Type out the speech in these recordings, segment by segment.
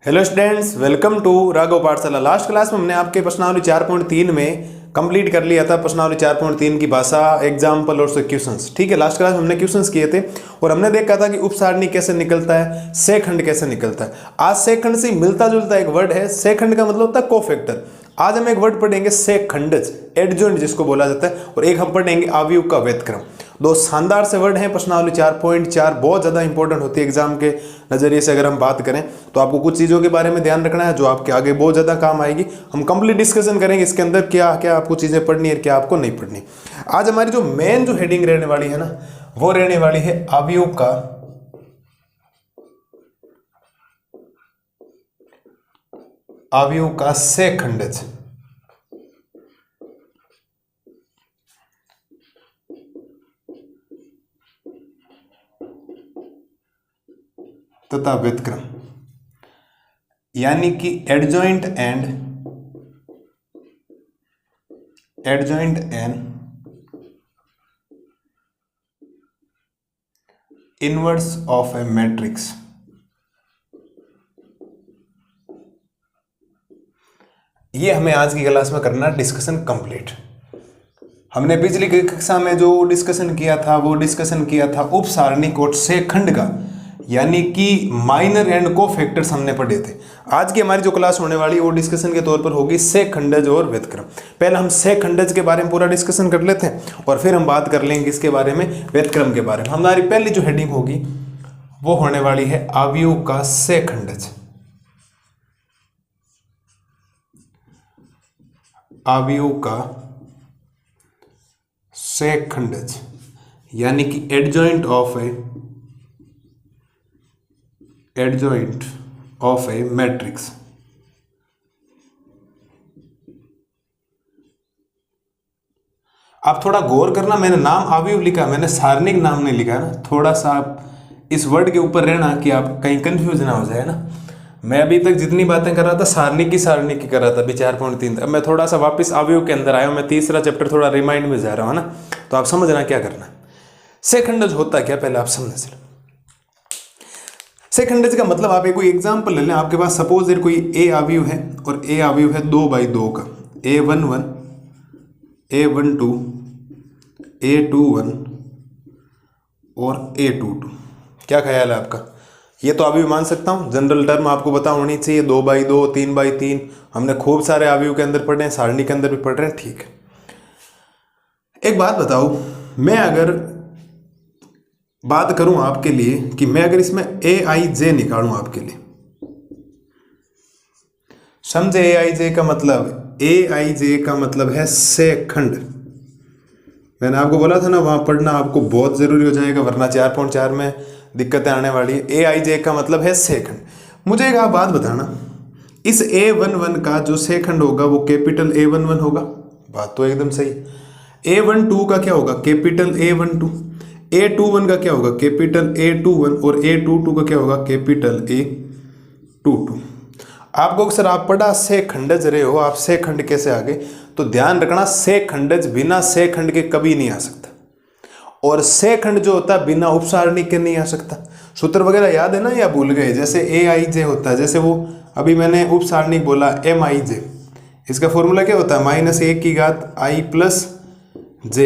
Hello students, welcome to Raghav Pathshala. Last class में हमने आपके प्रश्नावली 4.3 में कंप्लीट कर लिया था प्रश्नावली 4.3 की भाषा, एग्जाम्पल और क्वेश्चंस। ठीक है, लास्ट क्लास में हमने क्वेश्चंस किए थे और हमने देखा था कि उपसारणी कैसे निकलता है, सेखंड कैसे निकलता है। आज सेखंड से मिलता जुलता एक वर्ड है, सेखंड का मतलब होता है कोफैक्टर। आज हम एक वर्ड पढ़ेंगे सेखंडज, एडजॉइंट जिसको बोला जाता है, और एक हम पढ़ेंगे अवयव का व्यतिक्रम। दो शानदार से वर्ड हैं प्रश्नावली 4.4, बहुत ज़्यादा इंपॉर्टेंट होती है एग्जाम के नज़रिए से। अगर हम बात करें तो आपको कुछ चीज़ों के बारे में ध्यान रखना है जो आपके आगे बहुत ज़्यादा काम आएगी। हम कंप्लीट डिस्कशन करेंगे इसके अंदर क्या क्या आपको चीज़ें पढ़नी है, क्या आपको नहीं पढ़नी। आज हमारी जो मेन जो हेडिंग रहने वाली है ना, वो रहने वाली है अवयव का सेखंडज तथा व्यतिक्रम, यानी कि adjoint and inverse of A matrix. ये हमें आज की क्लास में करना डिस्कशन कंप्लीट। हमने पिछली कक्षा में जो डिस्कशन किया था वो डिस्कशन किया था उपसारणी कोट सेखंड का, यानी कि माइनर एंड कोफैक्टर्स हमने पढ़े थे। आज की हमारी जो क्लास होने वाली है वो डिस्कशन के तौर पर होगी सेखंडज और व्यतिक्रम। पहले हम सेखंडज के बारे में पूरा डिस्कशन कर लेते हैं और फिर हम बात कर लेंगे इसके बारे में, व्यतिक्रम के बारे में। हमारी पहली जो हेडिंग होगी वो होने वाली है अवयव का सेखंडज। अवयव का सेखंडज यानी कि एडजॉइंट ऑफ ए मैट्रिक्स। आप थोड़ा गौर करना, मैंने नाम अवयव लिखा, मैंने सारणिक नाम नहीं लिखा ना। थोड़ा सा आप इस वर्ड के ऊपर रहना कि आप कहीं कंफ्यूज ना हो जाए ना। मैं अभी तक जितनी बातें कर रहा था सारणिक की कर रहा था अभी 4.3। अब मैं थोड़ा सा वापस अवयव के अंदर आया हूं। मैं तीसरा चैप्टर थोड़ा रिमाइंड में जा रहा हूं ना, तो आप समझना क्या करना है। सेखंडज होता क्या पहले आप समझ लो। सेखंडज का मतलब आप एक कोई एग्जांपल ले लें। आपके पास सपोज देर कोई ए अवयव है और ए अवयव है 2/2 का, A11, A12, A21 और A22। क्या ख्याल है आपका? ये तो अवयव मान सकता हूँ, जनरल टर्म आपको पता होनी चाहिए। 2/2, 3/3 हमने खूब सारे अवयव के अंदर पढ़े हैं, सारणी के अंदर भी पढ़ रहे हैं। ठीक है, एक बात बताओ, मैं अगर बात करूं आपके लिए कि मैं अगर इसमें AIJ निकालूं आपके लिए, समझे? AIJ का मतलब है सेखंड। मैंने आपको बोला था ना वहां पढ़ना आपको बहुत जरूरी हो जाएगा, वरना 4.4 में दिक्कतें आने वाली है। AIJ का मतलब है सेखंड। मुझे एक आप बात बताना, इस A11 का जो सेखंड होगा वो कैपिटल A11 होगा। बात तो एकदम सही। A12 का क्या होगा? Capital A12। A21 का क्या होगा? Capital A21। और A22 का क्या होगा? Capital A22। आपको अक्सर आप पढ़ा सेखंडज रहे हो, आप सेखंड कैसे आ गए, तो ध्यान रखना सेखंडज बिना सेखंड के कभी नहीं आ सकता, और सेखंड जो होता है बिना उपसारणी के नहीं आ सकता। सूत्र वगैरह याद है ना या भूल गए? जैसे AIJ होता है, जैसे वो अभी मैंने उपसारणी बोला MIJ, इसका फॉर्मूला क्या होता है? -1 की घात I + J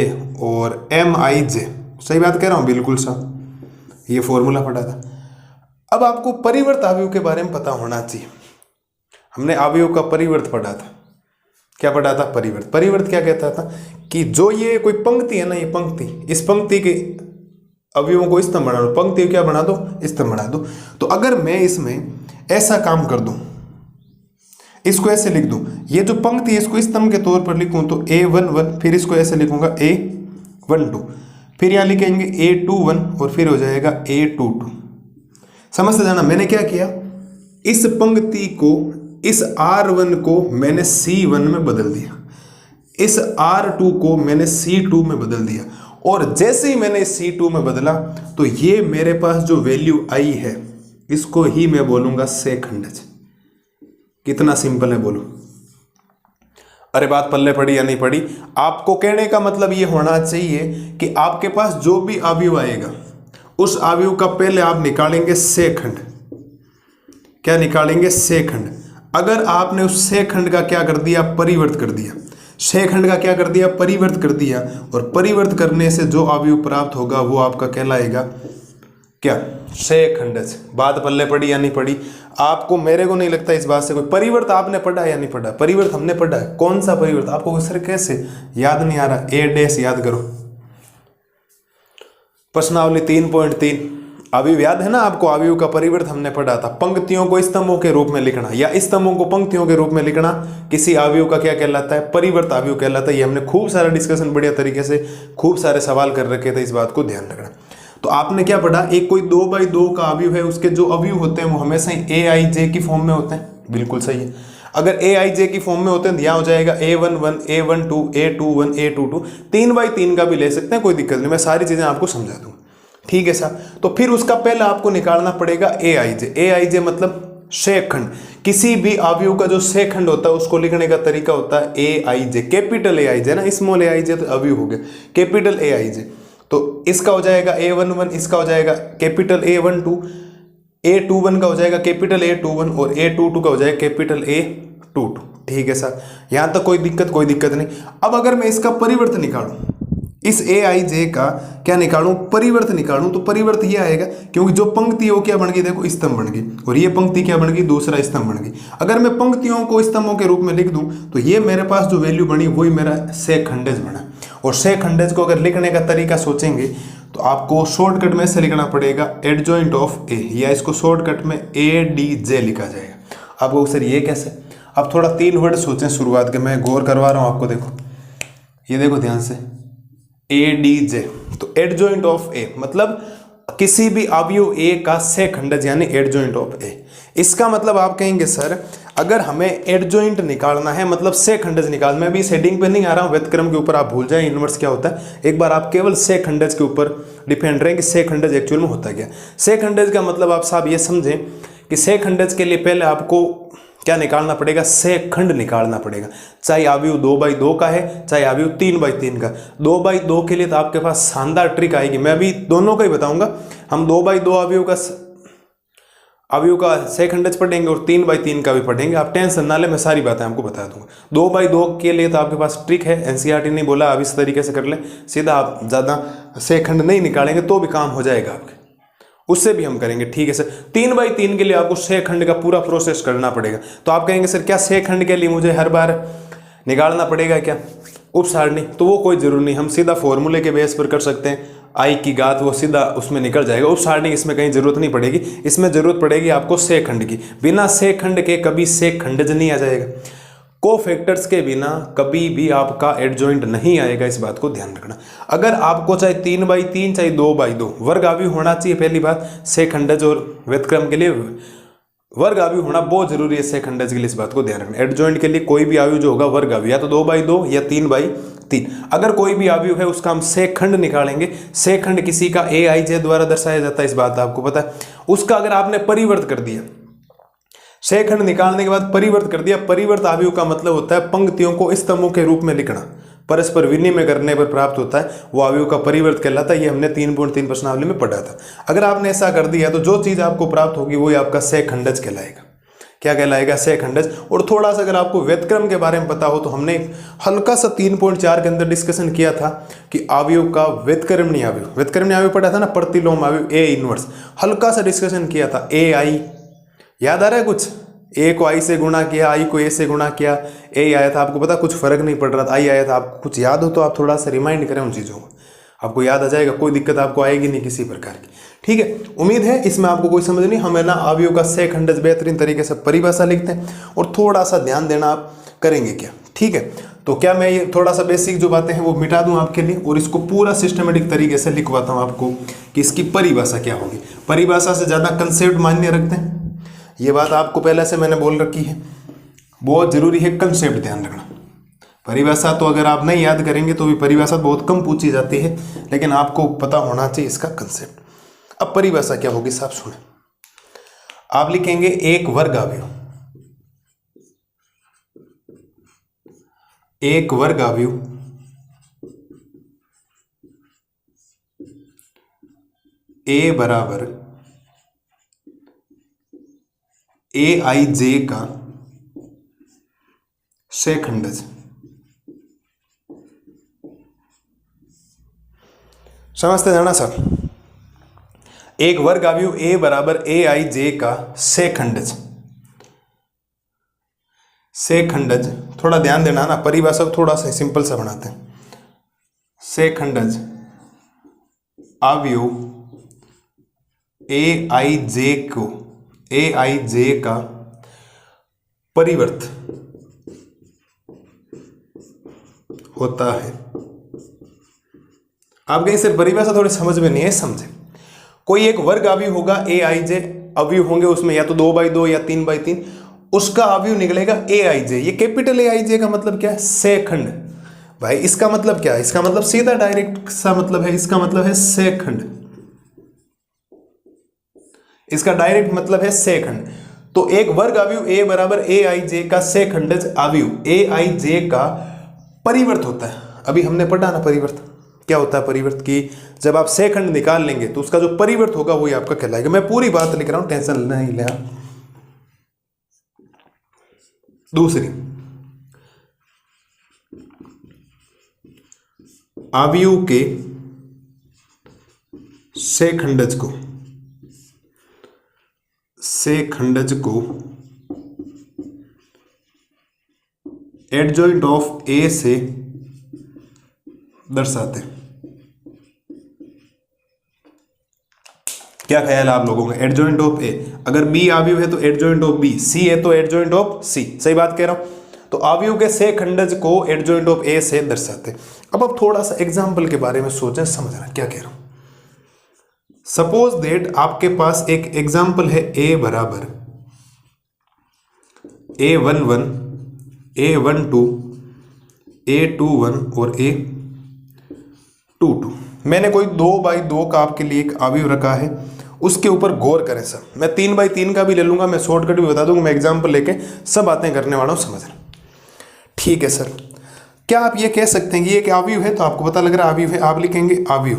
और MIJ। सही बात कह रहा हूँ? बिल्कुल सही, ये फॉर्मूला पढ़ा था। अब आपको परिवर्त अवयव के बारे में पता होना चाहिए। हमने अवयव का परिवर्त पढ़ा था। क्या पढ़ा था? परिवर्त क्या कहता था कि जो ये कोई पंक्ति है ना, ये पंक्ति, इस पंक्ति के अवयवों को स्तंभ बना दो, पंक्ति क्या बना दो? स्तंभ बना दो। तो अगर मैं इसमें ऐसा काम कर दूं, इसको ऐसे लिख दूं, ये जो पंक्ति है इसको स्तंभ के तौर पर लिखूं तो A11, फिर इसको ऐसे लिखूंगा A12, फिर यहाँ लिखेंगे A21 और फिर हो जाएगा A22। समझते जाना मैंने क्या किया, इस पंक्ति को, इस R1 को मैंने C1 में बदल दिया, इस R2 को मैंने C2 में बदल दिया, और जैसे ही मैंने C2 में बदला तो ये मेरे पास जो वैल्यू आई है इसको ही मैं बोलूंगा सेखंडज। कितना सिंपल है बोलो? अरे बात पल्ले पड़ी या नहीं पड़ी? आपको कहने का मतलब ये होना चाहिए कि आपके पास जो भी अवयव आएगा उस अवयव का पहले आप निकालेंगे सेखंड। क्या निकालेंगे, सेखंड। अगर आपने उस सेखंड का क्या कर दिया, परिवर्त कर दिया, सेखंड का क्या कर दिया, परिवर्त कर दिया, और परिवर्त करने से जो अवयव प्राप्त होगा वो आपका कहलाएगा क्या, सेखंडज। बात पल्ले पड़ी या नहीं पड़ी आपको? मेरे को नहीं लगता इस बात से कोई परिवर्त आपने पढ़ा है या नहीं पढ़ा? परिवर्त हमने पढ़ा है। कौन सा परिवर्त आपको सर कैसे याद नहीं आ रहा? ए डैश याद करो, प्रश्नावली 3.3 अवयव याद है ना आपको? अवयव का परिवर्त हमने पढ़ा था। पंक्तियों को स्तंभों के रूप में लिखना या स्तंभों को पंक्तियों के रूप में लिखना किसी अवयव का क्या कहलाता है, परिवर्त अवयव कहलाता है। ये हमने खूब सारा डिस्कशन बढ़िया तरीके से, खूब सारे सवाल कर रखे थे, इस बात को ध्यान रखना। तो आपने क्या पढ़ा, एक कोई 2x2 का अवयव है, उसके जो अवयव होते हैं वो हमेशा ही aij की फॉर्म में होते हैं। बिल्कुल सही है। अगर aij की फॉर्म में होते हैं तो यहाँ हो जाएगा a11 a12 a21 a22, 3x3 का भी ले सकते हैं, कोई दिक्कत नहीं, मैं सारी चीजें आपको समझा दूंगा। ठीक है सर। तो फिर उसका पहले आपको निकालना पड़ेगा aij मतलब सेखंड। किसी भी अवयव का जो सेखंड होता है उसको लिखने का तरीका होता है aij, कैपिटल aij ना, स्मॉल aij तो अवयव हो गया, कैपिटल aij। तो इसका हो जाएगा a11, इसका हो जाएगा कैपिटल a12, a21 का हो जाएगा कैपिटल a21 और a22 का हो जाएगा कैपिटल a22। ठीक है सर, यहां तक कोई दिक्कत नहीं। अब अगर मैं इसका परिवर्त निकालूं, इस aij का क्या निकालूं, परिवर्त निकालूं, तो परिवर्त ये आएगा, क्योंकि जो पंक्ति है वो क्या बन गई, देखो स्तंभ बन गई, और ये पंक्ति क्या बन गई, दूसरा स्तंभ बन गई। अगर मैं पंक्तियों को स्तंभों के रूप में लिख दूं तो ये मेरे पास जो वैल्यू बनी वही मेरा सेखंडज बना। और सेखंडज को अगर लिखने का तरीका सोचेंगे तो आपको शॉर्टकट में से लिखना पड़ेगा एडजॉइंट ऑफ ए, या इसको शॉर्टकट में ADJ लिखा जाएगा। आपको सर ये कैसे? अब थोड़ा 3 वर्ड सोचें शुरुआत के, मैं गौर करवा रहा हूं आपको। देखो ये देखो ध्यान से, ADJ तो एडजॉइंट ऑफ ए मतलब किसी भी अवयव ए का सेखंडज यानी एडजॉइंट ऑफ ए। इसका मतलब आप कहेंगे सर अगर हमें एडजॉइंट निकालना है मतलब सेखंडज निकालना, मैं भी इस हेडिंग पे नहीं आ रहा हूं, व्युत्क्रम के ऊपर आप भूल जाए इनवर्स क्या होता है, एक बार आप केवल सेखंडज के ऊपर डिपेंड रहें कि सेखंडज एक्चुअल में होता क्या। सेखंडज का मतलब आप साहब ये समझें कि सेखंडज के लिए पहले आपको क्या निकालना पड़ेगा, सेखंड निकालना पड़ेगा। चाहे अवयव 2x2 का है, चाहे अवयव 3x3 का। 2x2 के लिए तो आपके पास शानदार ट्रिक आएगी, मैं अभी दोनों का ही बताऊंगा। हम 2x2 अवयव का सेखंडज पढ़ेंगे और 3x3 का भी पढ़ेंगे, आप टेंशन ना ले, मैं सारी बातें आपको बता दूंगा। 2x2 के लिए तो आपके पास ट्रिक है, एनसीईआरटी ने बोला आप इस तरीके से कर ले, सीधा आप ज़्यादा सेखंड नहीं निकालेंगे तो भी काम हो जाएगा आपके, उससे भी हम करेंगे। ठीक है सर। 3x3 के लिए आपको सेखंड का पूरा प्रोसेस करना पड़ेगा। तो आप कहेंगे सर क्या सेखंड के लिए मुझे हर बार निकालना पड़ेगा क्या उप सारणी? तो वो कोई जरूर नहीं, हम सीधा फॉर्मूले के बेस पर कर सकते हैं, आई की घात वो सीधा उसमें निकल जाएगा। उप सारणी इसमें कहीं जरूरत नहीं पड़ेगी, इसमें जरूरत पड़ेगी आपको सेखंड की। बिना सेखंड के कभी सेखंडज नहीं आ जाएगा। कोफैक्टर्स के बिना कभी भी आपका एडजॉइंट नहीं आएगा, इस बात को ध्यान रखना। अगर आपको चाहे 3x3 चाहे 2x2 वर्ग अवयव होना चाहिए, पहली बात सेखंडज और व्युत्क्रम के लिए वर्ग अवयव होना बहुत जरूरी है सेखंडज के लिए, इस बात को ध्यान रखना। एडजॉइंट के लिए कोई भी अवयव जो होगा वर्ग अवयव, या तो 2x2 या 3x3। अगर कोई भी अवयव है उसका हम सेखंड निकालेंगे। सेखंड किसी का aij द्वारा दर्शाया जाता है, इस बात आपको पता है। उसका अगर आपने परिवर्त कर दिया, सेखंड निकालने के बाद परिवर्त कर दिया, परिवर्त अवयव का मतलब होता है पंक्तियों को स्तंभों के रूप में लिखना, परस्पर विनिमय करने पर प्राप्त होता है वो अवयव का परिवर्त कहलाता है। ये हमने 3.3 प्रश्नावली में पढ़ा था। अगर आपने ऐसा कर दिया तो जो चीज आपको प्राप्त होगी वही आपका सेखंडज कहलाएगा। क्या कहलाएगा? सेखंडज। और थोड़ा सा अगर आपको व्युत्क्रम के बारे में पता हो तो हमने हल्का सा 3.4 के अंदर डिस्कशन किया था कि अवयव का व्युत्क्रमणीय अवयव पढ़ा था ना, प्रतिलोम अवयव ए इनवर्स, हल्का सा डिस्कशन किया था। ai याद आ रहा है कुछ? ए को आई से गुणा किया, आई को ए से गुणा किया, ए आया था, आपको पता कुछ फर्क नहीं पड़ रहा था, आई आया था। आपको कुछ याद हो तो आप थोड़ा सा रिमाइंड करें उन चीज़ों को, आपको याद आ जाएगा, कोई दिक्कत आपको आएगी नहीं किसी प्रकार की। ठीक है, उम्मीद है इसमें आपको कोई समझ नहीं। हमें ना अवयव का सेखंडज बेहतरीन तरीके से परिभाषा लिखते हैं और थोड़ा सा ध्यान देना आप करेंगे क्या। ठीक है, तो क्या मैं ये थोड़ा सा बेसिक जो बातें हैं वो मिटा दूं आपके लिए और इसको पूरा सिस्टमेटिक तरीके से लिखवाता हूं आपको कि इसकी परिभाषा क्या होगी। परिभाषा से ज़्यादा कंसेप्ट मान्य रखते हैं, ये बात आपको पहले से मैंने बोल रखी है। बहुत जरूरी है कंसेप्ट ध्यान रखना। परिभाषा तो अगर आप नहीं याद करेंगे तो भी परिभाषा बहुत कम पूछी जाती है, लेकिन आपको पता होना चाहिए इसका कंसेप्ट। अब परिभाषा क्या होगी साहब सुने, आप लिखेंगे एक वर्ग अवयव, एक वर्ग अवयव ए बराबर ए आई जे का शेखंडज। समझते जाना सर, एक वर्ग अवयव ए बराबर ए आई जे का शेखंडज। शेखंडज थोड़ा ध्यान देना ना, परिभाषा को थोड़ा सा सिंपल सा बनाते हैं। शेखंडज अवयव ए आई जे को, ए आई जे का परिवर्त होता है। आप कहीं से परिभाषा थोड़ी समझ में नहीं है, समझे। कोई एक वर्ग अवयव होगा ए आई जे, अवयव होंगे उसमें या तो 2/2 या 3/3, उसका अवयव निकलेगा ए आई जे। ये कैपिटल ए आई जे का मतलब क्या है? शेखंड। भाई इसका मतलब क्या है? इसका मतलब सीधा डायरेक्ट सा मतलब है, इसका मतलब है शेखंड। इसका डायरेक्ट मतलब है शेखंड। तो एक वर्ग अवयव ए बराबर ए आई जे का शेखंडज अवयव ए आई जे का परिवर्त होता है। अभी हमने पढ़ा ना परिवर्त क्या होता है। परिवर्त की जब आप शेखंड निकाल लेंगे तो उसका जो परिवर्त होगा वही आपका कहलाएगा। मैं पूरी बात लिख रहा हूं, टेंशन नहीं ले। दूसरी, अवयव के शेखंडज को एडजॉइंट ऑफ ए से दर्शाते। क्या ख्याल है आप लोगों का? एडजॉइंट ऑफ ए, अगर बी अवयव है तो एडजॉइंट ऑफ बी, सी है तो एडजॉइंट ऑफ सी। सही बात कह रहा हूं। तो अवयव के शेखंडज को एडजॉइंट ऑफ ए से दर्शाते। अब थोड़ा सा एग्जाम्पल के बारे में सोचें, समझना क्या कह रहा हूं। सपोज दैट आपके पास एक एग्जाम्पल है ए बराबर A11, A12, A21 और A22। मैंने कोई 2/2 का आपके लिए एक अवयव रखा है, उसके ऊपर गौर करें सर। मैं 3/3 का भी ले लूंगा, मैं शॉर्टकट भी बता दूंगा, मैं एग्जाम्पल लेके सब बातें करने वाला हूं, समझना। ठीक है सर। क्या आप ये कह सकते हैं कि ये एक अवयव है? तो आपको पता लग रहा है अवयव है, आप लिखेंगे अवयव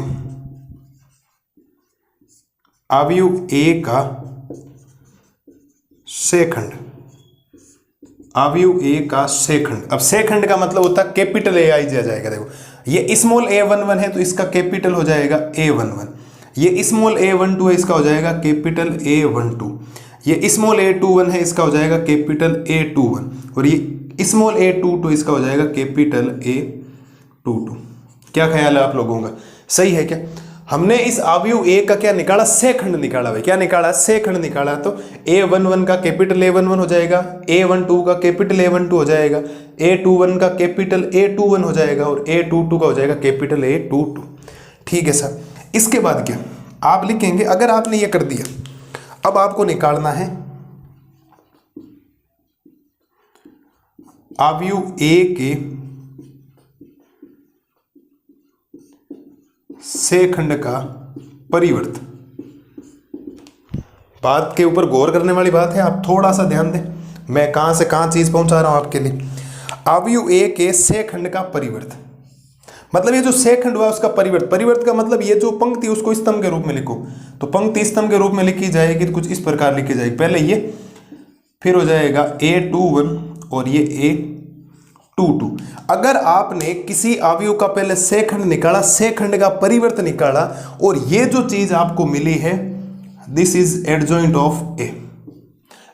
ए का शेखंड, अवयव ए का शेखंड। अब शेखंड का मतलब होता है कैपिटल ए आई जे आ जाएगा। देखो ये स्मॉल a11 है तो इसका कैपिटल हो जाएगा A11, ये स्मॉल a12 है इसका हो जाएगा कैपिटल A12, ये स्मॉल a21 है इसका हो जाएगा कैपिटल A21 और ये स्मॉल a22 इसका हो जाएगा कैपिटल A22। क्या ख्याल है आप लोगों का? सही है क्या? हमने इस अवयव ए का क्या निकाला? शेखंड निकाला। भाई क्या निकाला? शेखंड निकाला। तो A11 का कैपिटल A11 हो जाएगा, A12 का कैपिटल A12 हो जाएगा, A21 का कैपिटल A21 हो जाएगा और A22 का हो जाएगा कैपिटल A22। ठीक है सर। इसके बाद क्या आप लिखेंगे? अगर आपने ये कर दिया, अब आपको निकालना है अवयव ए के शेखंड का परिवर्त। बात के ऊपर गौर करने वाली बात है, आप थोड़ा सा ध्यान दें। मैं कहां से कहां चीज पहुंचा रहा हूं आपके लिए। अवयव ए के शेखंड का परिवर्त मतलब ये जो शेखंड हुआ उसका परिवर्त। परिवर्त का मतलब ये जो पंक्ति उसको स्तंभ के रूप में लिखो, तो पंक्ति स्तंभ के रूप में लिखी जाएगी तो कुछ इस प्रकार लिखी जाएगी। पहले ये, फिर हो जाएगा A21 और ये A22। अगर आपने किसी अवयव का पहले शेखंड निकाला, शेखंड का परिवर्त निकाला और ये जो चीज आपको मिली है, this is adjoint of A,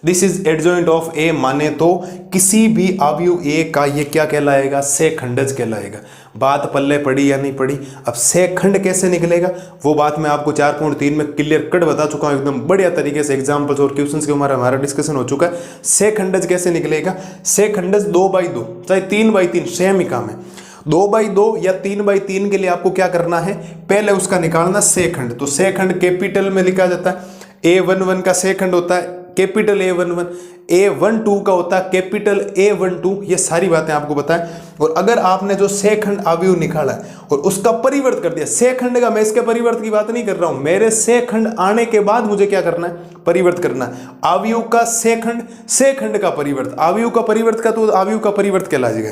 this is adjoint of A माने तो किसी भी अवयव ए का ये क्या कहलाएगा? शेखंडज कहलाएगा। बात पल्ले पड़ी या नहीं पड़ी? अब शेखंड कैसे निकलेगा वो बात मैं आपको 4.3 में क्लियर कट बता चुका हूं, एकदम बढ़िया तरीके से एग्जांपल्स और क्वेश्चंस के हमारा डिस्कशन हो चुका है। शेखंडज कैसे निकलेगा? शेखंडज 2/2 चाहे 3/3 सेम ही काम है। 2/2 या 3/3 के लिए आपको क्या करना है? पहले उसका निकालना शेखंड। तो शेखंड कैपिटल में लिखा जाता है। A11 का शेखंड होता है कैपिटल A11, A12 का होता है कैपिटल A12। ये सारी बातें आपको बताएं। और अगर आपने जो शेखंड अवयव निकाला है और उसका परिवर्त कर दिया, शेखंड का, मैं इसके परिवर्त की बात नहीं कर रहा हूं, मेरे शेखंड आने के बाद मुझे क्या करना है? परिवर्त करना है। अवयव का शेखंड, शेखंड का परिवर्त, अवयव का परिवर्त का तो अवयव का परिवर्त कहलाएगा।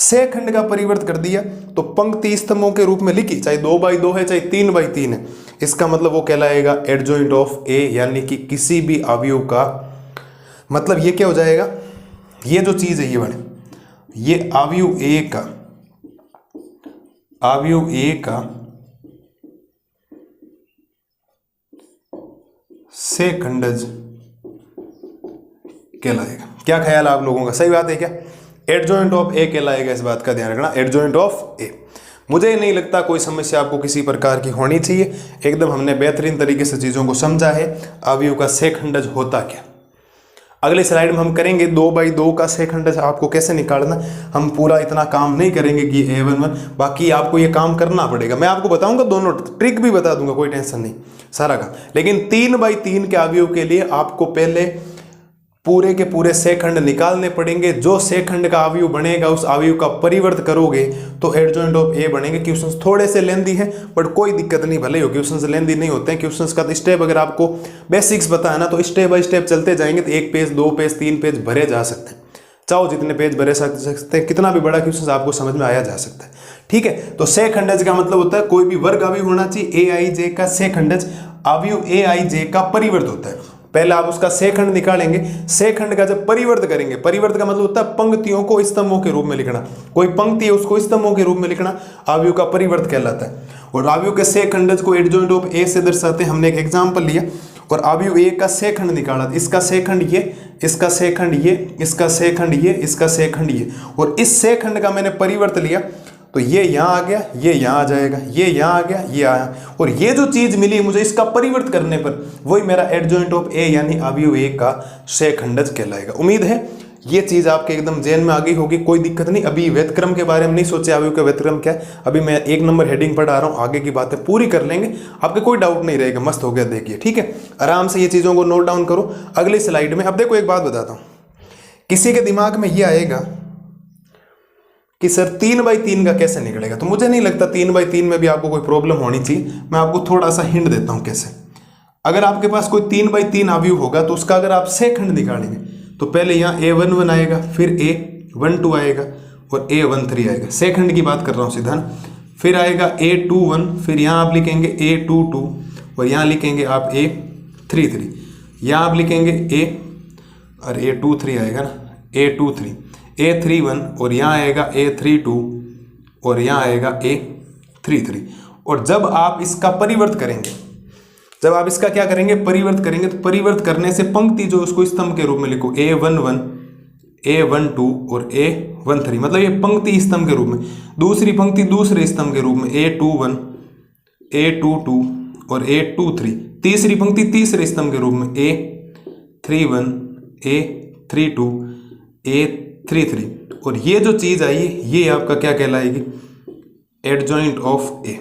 शेखंड का परिवर्त कर दिया तो पंक्ति स्तंभों के रूप में लिखी, चाहे 2/2 है चाहे 3/3 है, इसका मतलब वो कहलाएगा एडजॉइंट ऑफ ए, यानी कि किसी भी अवयव का मतलब ये क्या हो जाएगा, ये जो चीज है ये बने, ये अवयव ए का से खंडज कहलाएगा। क्या ख्याल है आप लोगों का, सही बात है क्या? एडजॉइंट ऑफ ए कहलाएगा, इस बात का ध्यान रखना, एडजॉइंट ऑफ ए। मुझे नहीं लगता कोई समस्या आपको किसी प्रकार की होनी चाहिए, एकदम हमने बेहतरीन तरीके से चीज़ों को समझा है। अवयव का से खंडज होता क्या, अगले स्लाइड में हम करेंगे 2/2 का से खंडज आपको कैसे निकालना। हम पूरा इतना काम नहीं करेंगे कि A11, बाकी आपको ये काम करना पड़ेगा। मैं आपको बताऊंगा, दोनों ट्रिक भी बता दूंगा, कोई टेंशन नहीं सारा का। लेकिन 3/3 के अवयव के लिए आपको पहले पूरे के पूरे से खंड निकालने पड़ेंगे। जो से खंड का अवयव बनेगा उस अवयव का परिवर्त करोगे तो एडजॉइंट ऑफ ए बनेंगे। क्वेश्चंस थोड़े से लेंदी हैं बट कोई दिक्कत नहीं, भले हो क्वेश्चंस लेंदी नहीं होते हैं। क्वेश्चंस का स्टेप अगर आपको बेसिक्स पता है ना तो स्टेप बाय स्टेप चलते जाएंगे तो 1 पेज 2 पेज 3 पेज भरे जा सकते हैं। चाहो जितने पेज भरे सकते हैं, कितना भी बड़ा क्वेश्चन आपको समझ में आया जा सकता है। ठीक है, तो से खंडज का मतलब होता है कोई भी वर्ग अवयव होना चाहिए। ए आई जे का से खंडज अवयव ए आई जे का परिवर्त होता है। पहले आप उसका से खंड निकालेंगे, से खंड का जब परिवर्त करेंगे, परिवर्त का मतलब होता है पंक्तियों को स्तंभों के रूप में लिखना। कोई पंक्ति है उसको स्तंभों के रूप में लिखना, अवयव का परिवर्त कहलाता है। और अवयव के से खंडज को एडजॉइंट ऑफ ए से दर्शाते हैं। हमने एक एग्जांपल लिया और अवयव ए का से खंड निकाला, इसका से खंड ये, इसका से खंड ये, इसका से खंड ये, इसका से खंड ये, और इस से खंड का मैंने परिवर्त लिया तो ये यहाँ आ गया, ये यहाँ आ जाएगा, ये यहाँ आ गया, ये आया, और ये जो चीज मिली मुझे इसका परिवर्त करने पर वही मेरा एडजॉइंट ऑफ ए यानी अवयव ए का से खंडज कहलाएगा। उम्मीद है ये चीज आपके एकदम जेन में आ गई होगी, कोई दिक्कत नहीं। अभी व्यतक्रम के बारे में नहीं सोचे, अवयव का व्यतक्रम क्या है, अभी मैं 1 नंबर हेडिंग पढ़ा रहा हूँ, आगे की बातें पूरी कर लेंगे, आपके कोई डाउट नहीं रहेगा। मस्त हो गया, देखिए ठीक है, आराम से ये चीजों को नोट डाउन करो अगली स्लाइड में। अब देखो एक बात बताता हूँ, किसी के दिमाग में ये आएगा कि सर 3/3 का कैसे निकलेगा, तो मुझे नहीं लगता 3/3 में भी आपको कोई प्रॉब्लम होनी चाहिए। मैं आपको थोड़ा सा हिंट देता हूं कैसे। अगर आपके पास कोई 3/3 अवयव होगा तो उसका अगर आप से खंड निकालेंगे तो पहले यहाँ A11 आएगा, फिर A12 आएगा और A13 आएगा। से खंड की बात कर रहा हूँ सीधा ना। फिर आएगा A21, फिर यहाँ आप लिखेंगे A22 और यहाँ लिखेंगे आप A33, यहाँ आप लिखेंगे A23 आएगा ना, A23, A31 और यहाँ आएगा A32 और यहाँ आएगा A33। और जब आप इसका परिवर्त करेंगे, जब आप इसका क्या करेंगे, परिवर्त करेंगे, तो परिवर्त करने से पंक्ति जो उसको स्तंभ के रूप में लिखो, A11, A12 और A13, मतलब ये पंक्ति स्तंभ के रूप में, दूसरी पंक्ति दूसरे स्तंभ के रूप में A21, A22 और A23, तीसरी पंक्ति तीसरे स्तंभ के रूप में A31, A32, A33, और ये जो चीज आई ये आपका क्या कहलाएगी, एडजॉइंट ऑफ ए।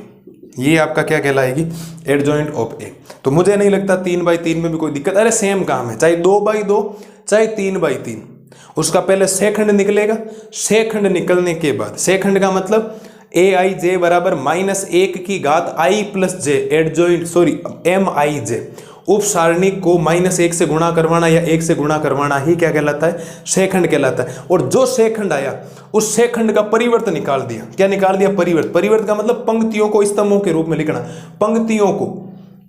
ये आपका क्या कहलाएगी, एडजॉइंट ऑफ ए। तो मुझे नहीं लगता 3/3 में भी कोई दिक्कत। अरे सेम काम है, चाहे 2/2 चाहे 3/3, उसका पहले से खंड निकलेगा, से खंड निकलने के बाद, से खंड का मतलब AIJ बराबर -1 की घात I + J, एडजॉइंट MIJ, उप सारणी को -1 से गुणा करवाना या 1 से गुणा करवाना ही क्या कहलाता है, से खंड कहलाता है। और जो से खंड आया उस से खंड का परिवर्त निकाल दिया। क्या निकाल दिया, परिवर्त। परिवर्त का मतलब पंक्तियों को स्तंभों के रूप में लिखना, पंक्तियों को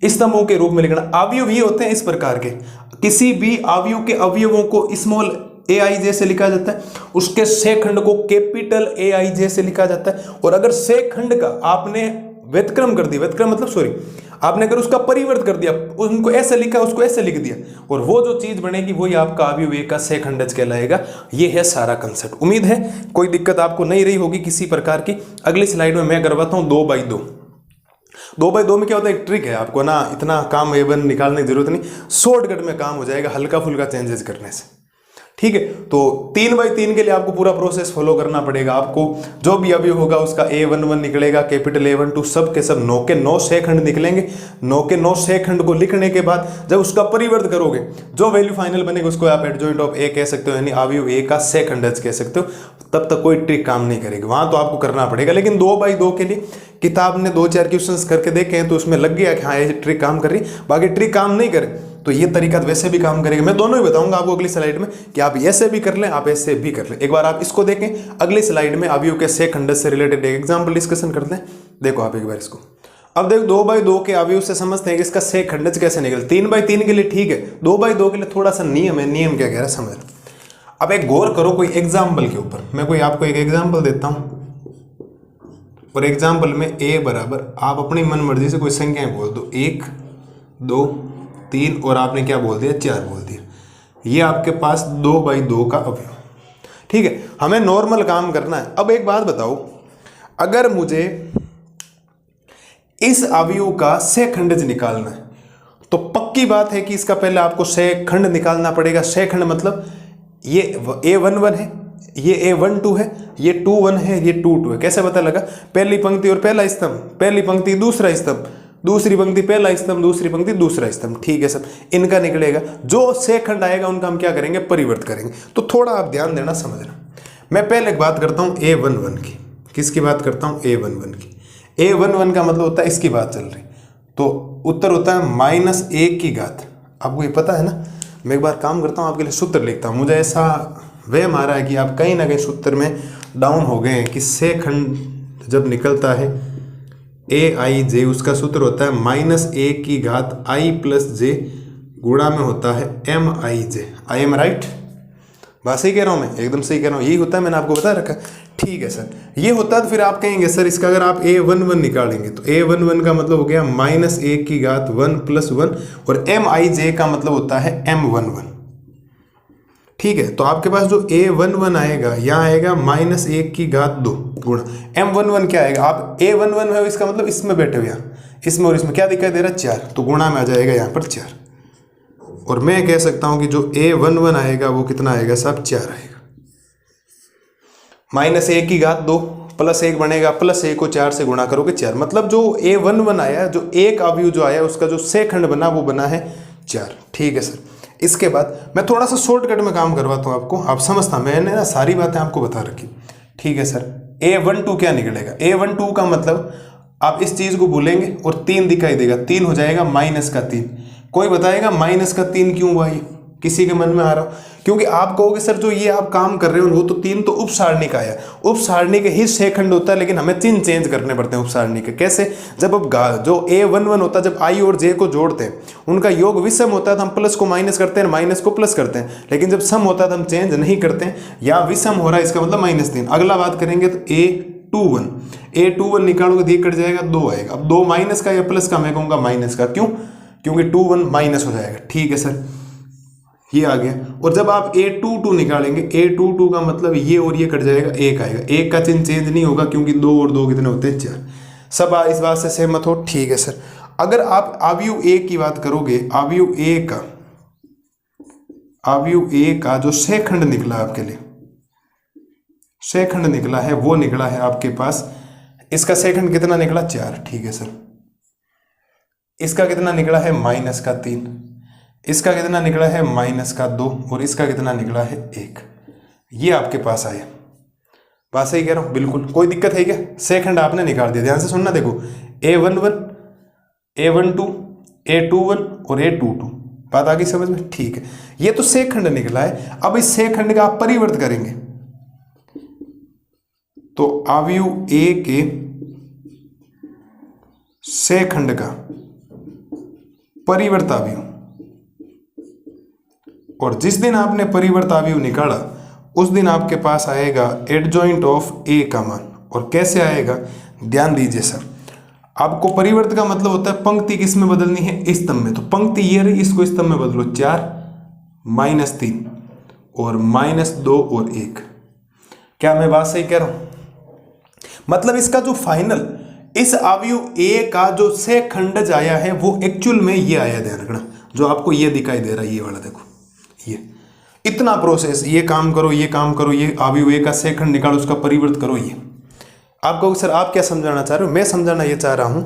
स्तंभों के रूप में लिखना। अवयव ये होते हैं इस प्रकार के, किसी भी अवयव के अवयवों को स्मॉल AIJ से लिखा जाता है, उसके से खंड को कैपिटल AIJ से लिखा जाता है। और अगर से खंड का आपने व्यतक्रम कर दिया, व्यतक्रम मतलब आपने अगर उसका परिवर्त कर दिया, उनको ऐसे लिखा उसको ऐसे लिख दिया, और वो जो चीज बनेगी वही आपका अवयव ए का से खंडज कहलाएगा। ये है सारा कंसेप्ट। उम्मीद है कोई दिक्कत आपको नहीं रही होगी किसी प्रकार की। अगली स्लाइड में मैं करवाता हूँ 2/2। 2/2 में क्या होता है, एक ट्रिक है, आपको ना इतना काम A1 निकालने की जरूरत नहीं, शॉर्टकट में काम हो जाएगा हल्का फुल्का चेंजेस करने से। ठीक है, तो 3/3 के लिए आपको पूरा प्रोसेस फॉलो करना पड़ेगा। आपको जो भी अवयव होगा उसका A11 निकलेगा, कैपिटल A12, सब के सब 9 के 9 से खंड निकलेंगे। 9 के 9 से खंड को लिखने के बाद जब उसका परिवर्त करोगे, जो वैल्यू फाइनल बनेगा उसको आप एडजॉइंट ऑफ ए कह सकते हो, यानी अवयव ए का से खंडज कह सकते हो। तब तक कोई ट्रिक काम नहीं करेगी, वहां तो आपको करना पड़ेगा। लेकिन 2/2 के लिए किताब ने 2-4 क्वेश्चंस करके देखे हैं तो उसमें लग गया कि हाँ ये ट्रिक काम कर रही। बाकी ट्रिक काम नहीं करे तो ये तरीका वैसे भी काम करेगा। मैं दोनों ही बताऊंगा आपको अगली स्लाइड में कि आप ऐसे भी कर लें, आप ऐसे भी कर लें। एक बार आप इसको देखें, अगली स्लाइड में अवयव के से खंडज से रिलेटेड एक एग्जाम्पल डिस्कशन करते हैं। देखो आप एक बार इसको, अब देखो 2/2 के अवयव से समझते हैं कि इसका सेक खंडज कैसे निकल। 3/3 के लिए ठीक है, 2/2 के लिए थोड़ा सा नियम है। नियम क्या कह रहा है समझ लो। अब एक गौर करो कोई एग्जाम्पल के ऊपर। मैं कोई आपको एक एग्जाम्पल देता हूं और एग्जाम्पल में a बराबर आप अपनी मन मर्जी से कोई संख्याएं बोल दो, 1 2 3 और आपने क्या बोल दिया 4 बोल दिया। ये आपके पास 2/2 का अवयव, ठीक है। हमें नॉर्मल काम करना है। अब एक बात बताओ, अगर मुझे इस अवयव का सेखंडज निकालना है तो पक्की बात है कि इसका पहले आपको सेखंड निकालना पड़ेगा। सेखंड मतलब ये A11 है, ये A12 है, ये 21 है, ये 22 है। कैसे पता लगा? पहली पंक्ति और पहला स्तंभ, पहली पंक्ति दूसरा स्तंभ, दूसरी पंक्ति पहला स्तंभ, दूसरी पंक्ति दूसरा स्तंभ, ठीक है सब इनका निकलेगा। जो सेखंड आएगा उनका हम क्या करेंगे? परिवर्त करेंगे। तो थोड़ा आप ध्यान देना, समझना। मैं पहले बात करता हूँ A11 की। किसकी बात करता हूँ? A11 की। A11 का मतलब होता है इसकी बात चल रही, तो उत्तर होता है -1 की घात। आपको ये पता है ना? मैं एक बार काम करता हूँ, आपके लिए सूत्र लिखता हूँ। मुझे ऐसा वहम आ रहा है कि आप कहीं ना कहीं सूत्र में डाउन हो गए हैं कि सेखंड जब निकलता है AIJ, उसका सूत्र होता है -1 की घात I + J गुणा में होता है MIJ। I am right? बात सही कह रहा हूँ मैं? एकदम सही कह रहा हूँ। यही होता है, मैंने आपको बता रखा। ठीक है सर, ये होता है। तो फिर आप कहेंगे सर इसका अगर आप A11 निकालेंगे तो A11 का मतलब हो गया -1 की घात 1 + 1 और MIJ का मतलब होता है M11, ठीक है। तो आपके पास जो A11 आएगा यहाँ आएगा -1 की घात 2 गुणा M11 क्या आएगा? आप A11 है इसका मतलब इसमें बैठे हुए यहाँ, इसमें और इसमें क्या दिखाई दे रहा है? 4, तो गुणा में आ जाएगा यहाँ पर 4। और मैं कह सकता हूँ कि जो A11 आएगा वो कितना आएगा साहब? 4 आएगा। -1 की घात 2 + 1 बनेगा, +1 को 4 से गुणा करोगे 4। मतलब जो A11 आया, जो एक अवयव जो आया उसका जो सेखंड बना वो बना है 4, ठीक है सर। इसके बाद मैं थोड़ा सा शॉर्टकट में काम करवाता हूँ आपको, आप समझता। मैंने ना सारी बातें आपको बता रखी, ठीक है सर। A12 क्या निकलेगा? A12 का मतलब आप इस चीज को भूलेंगे और 3 दिखाई देगा, 3 हो जाएगा -3। कोई बताएगा -3 क्यों हुआ? ये किसी के मन में आ रहा हो? क्योंकि आप कहोगे सर जो ये आप काम कर रहे हो वो तो 3 तो उप सारणी का है, उप सारणी के ही सेखंड होता है, लेकिन हमें चिन्ह चेंज करने पड़ते हैं उप सारणी के। कैसे? जब अब जो A11 होता है, जब I और J को जोड़ते हैं उनका योग विषम होता है तो हम प्लस को माइनस करते हैं, माइनस को प्लस करते हैं। लेकिन जब सम होता है तो हम चेंज नहीं करते हैं। या विषम हो रहा है इसका मतलब -3। अगला बात करेंगे तो A21 निकालोगे तो ये कट जाएगा, 2 आएगा। अब 2 माइनस का या प्लस का? मैं कहूँगा माइनस का। क्यों? क्योंकि 21 माइनस हो जाएगा, ठीक है सर। ये आ गया। और जब आप A22 निकालेंगे, A22 का मतलब ये और ये कट जाएगा, 1 आएगा। 1 का चिन्ह चेंज नहीं होगा क्योंकि 2 और 2 कितने होते हैं? 4। सब इस बात से सहमत हो? ठीक है सर। अगर आप अवयव A की बात करोगे, अवयव A का जो सेखंड निकला आपके लिए, सेखंड निकला है वो निकला है आपके पास, इसका सेखंड कितना निकला? 4, ठीक है सर। इसका कितना निकला है? -3। इसका कितना निकला है? -2 और इसका कितना निकला है? 1। ये आपके पास आया। बात सही कह रहा हूँ? बिल्कुल। कोई दिक्कत है क्या? सेखंड आपने निकाल दिया। ध्यान से सुनना, देखो A11, A12, A21 और A22। बात आ गई समझ में? ठीक है। ये तो सेखंड निकला है। अब इस सेखंड का आप परिवर्त करेंगे तो अवयव A के सेखंड का परिवर्त अवयव, और जिस दिन आपने परिवर्त अवयव निकाला उस दिन आपके पास आएगा एडजॉइंट ऑफ A का मान। और कैसे आएगा? ध्यान दीजिए सर, आपको परिवर्त का मतलब होता है पंक्ति किस में बदलनी है? स्तंभ में। तो पंक्ति ये रही, इसको स्तंभ में बदलो, 4 -3 और -2 और 1। क्या मैं बात सही कह रहा हूं? मतलब इसका जो फाइनल इस अवयव A का जो सेखंडज आया है वो एक्चुअल में ये आया। ध्यान रखना, जो आपको ये दिखाई दे रहा है ये वाला, देखो ये इतना प्रोसेस, ये काम करो, ये काम करो, ये अवयव A का सेखंड निकालो, उसका परिवर्त करो। ये आपको सर आप क्या समझाना चाह रहे हो? मैं समझाना ये चाह रहा हूं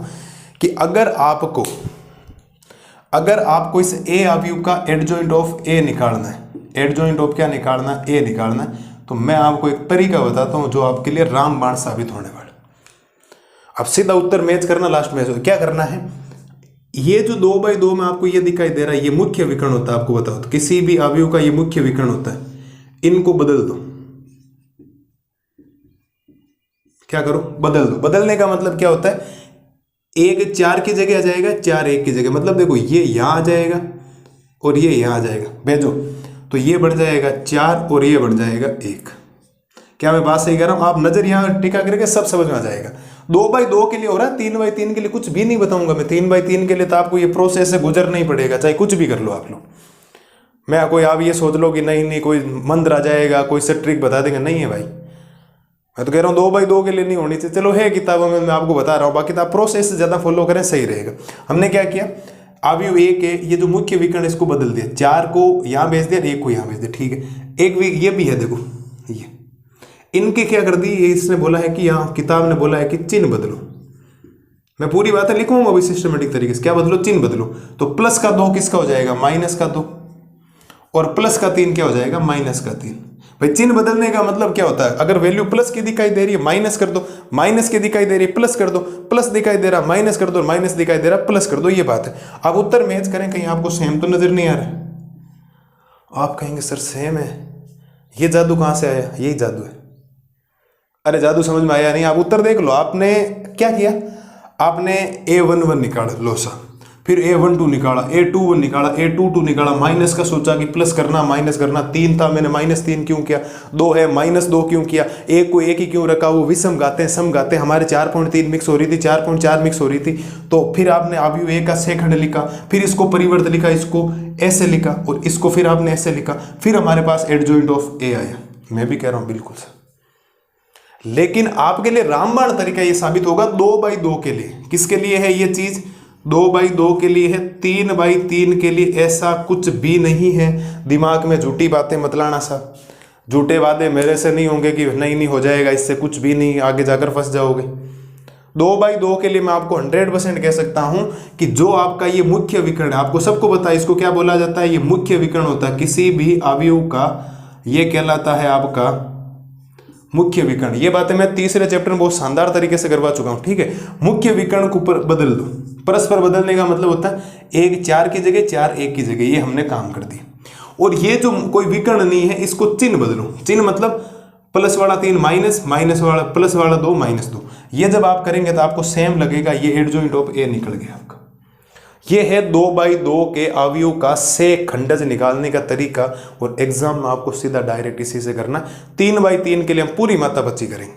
कि अगर आपको इस A अवयव का एडजॉइंट ऑफ A निकालना है, एडजॉइंट ऑफ क्या निकालना है? A निकालना है, तो मैं आपको एक तरीका बताता हूं जो आपके लिए रामबाण साबित होने वाला। अब सीधा उत्तर मैच करना, लास्ट में क्या करना है? ये जो 2/2 में आपको ये दिखाई दे रहा है ये मुख्य विकर्ण होता है। आपको बताओ तो किसी भी अवयव का ये मुख्य विकर्ण होता है। इनको बदल दो। क्या करो? बदल दो। बदलने का मतलब क्या होता है? एक 4 की जगह आ जाएगा, 4 1 की जगह, मतलब देखो ये यहाँ आ जाएगा और ये यहाँ आ जाएगा, भेजो तो ये बढ़ जाएगा 4 और ये बढ़ जाएगा 1। क्या मैं बात सही कर रहा हूँ? आप नजर यहाँ टिका करके सब समझ में आ जाएगा। 2/2 के लिए हो रहा है, 3/3 के लिए कुछ भी नहीं बताऊंगा मैं। 3/3 के लिए तो आपको ये प्रोसेस से गुजरना ही पड़ेगा, चाहे कुछ भी कर लो आप लोग। मैं कोई आप ये सोच लो कि नहीं नहीं कोई मंत्र आ जाएगा, कोई सा ट्रिक बता देंगे, नहीं है भाई। मैं तो कह रहा हूँ 2/2 के लिए नहीं होनी चाहिए। चलो है किताबों में, मैं आपको बता रहा हूँ, बाकी तो आप प्रोसेस से ज़्यादा फॉलो करें, सही रहेगा। हमने क्या किया, अवयव ए के ये जो मुख्य विकर्ण इसको बदल दिया, 4 को यहाँ भेज दिया, 1 को यहाँ भेज दिया, ठीक है। एक ये भी है, देखो ये इनके क्या कर दी, ये इसने बोला है कि यहाँ किताब ने बोला है कि चिन्ह बदलो। मैं पूरी बातें लिखूंगा अभी सिस्टमेटिक तरीके से। क्या बदलो? चिन्ह बदलो। तो प्लस का 2 किसका हो जाएगा? माइनस का 2, और प्लस का 3 क्या हो जाएगा? माइनस का 3। भाई चिन्ह बदलने का मतलब क्या होता है? अगर वैल्यू प्लस की दिखाई दे रही है माइनस कर दो, माइनस की दिखाई दे रही है प्लस कर दो, प्लस दिखाई दे रहा माइनस कर दो, माइनस दिखाई दे रहा प्लस कर दो, ये बात है। अब उत्तर मैच करें, कहीं आपको सेम तो नजर नहीं आ रहा? आप कहेंगे सर सेम है, ये जादू कहां से आया? यही जादू है। अरे जादू समझ में आया नहीं? आप उत्तर देख लो। आपने क्या किया, आपने A11 निकाला लोसा, फिर A12 निकाला, A21 निकाला, A22 निकाला, माइनस का सोचा कि प्लस करना माइनस करना, 3 था मैंने -3 क्यों किया, 2 है -2 क्यों किया, एक को एक ही क्यों रखा, वो विषम गाते हैं सम गाते हैं, हमारे 4.3 मिक्स हो रही थी, 4.4 मिक्स हो रही थी। तो फिर आपने अवयव ए का सेकंड लिखा, फिर इसको परिवर्त लिखा, इसको ऐसे लिखा और इसको फिर आपने ऐसे लिखा, फिर हमारे पास एडजॉइंट ऑफ ए आया। मैं भी कह रहा हूं बिल्कुल सर, लेकिन आपके लिए रामबाण तरीका ये साबित होगा 2/2 के लिए। किसके लिए है ये चीज? 2/2 के लिए है। 3/3 के लिए ऐसा कुछ भी नहीं है। दिमाग में झूठी बातें मत लाना सा, झूठे वादे मेरे से नहीं होंगे कि नहीं हो जाएगा, इससे कुछ भी नहीं, आगे जाकर फंस जाओगे। 2/2 के लिए मैं आपको 100% कह सकता हूं कि जो आपका ये मुख्य विकर्ण है, आपको सबको पता है इसको क्या बोला जाता है, ये मुख्य विकर्ण होता है किसी भी अवयव का, ये कहलाता है आपका मुख्य विकर्ण। ये बातें मैं तीसरे चैप्टर में बहुत शानदार तरीके से करवा चुका हूं, ठीक है। मुख्य विकर्ण को बदल दो। परस्पर बदलने का मतलब होता है 1 4 की जगह 4 1 की जगह, ये हमने काम कर दिया। और ये जो कोई विकर्ण नहीं है इसको चिन्ह बदलो। चिन्ह मतलब प्लस वाला 3 माइनस, माइनस वाला प्लस वाला 2 -2। ये जब आप करेंगे तो आपको सेम लगेगा, ये एडजॉइंट ऑफ ए निकल गया आपका। ये है 2/2 के अवयव का सेखंडज निकालने का तरीका, और एग्जाम में आपको सीधा डायरेक्ट इसी से करना। 3/3 के लिए हम पूरी मातापच्ची करेंगे,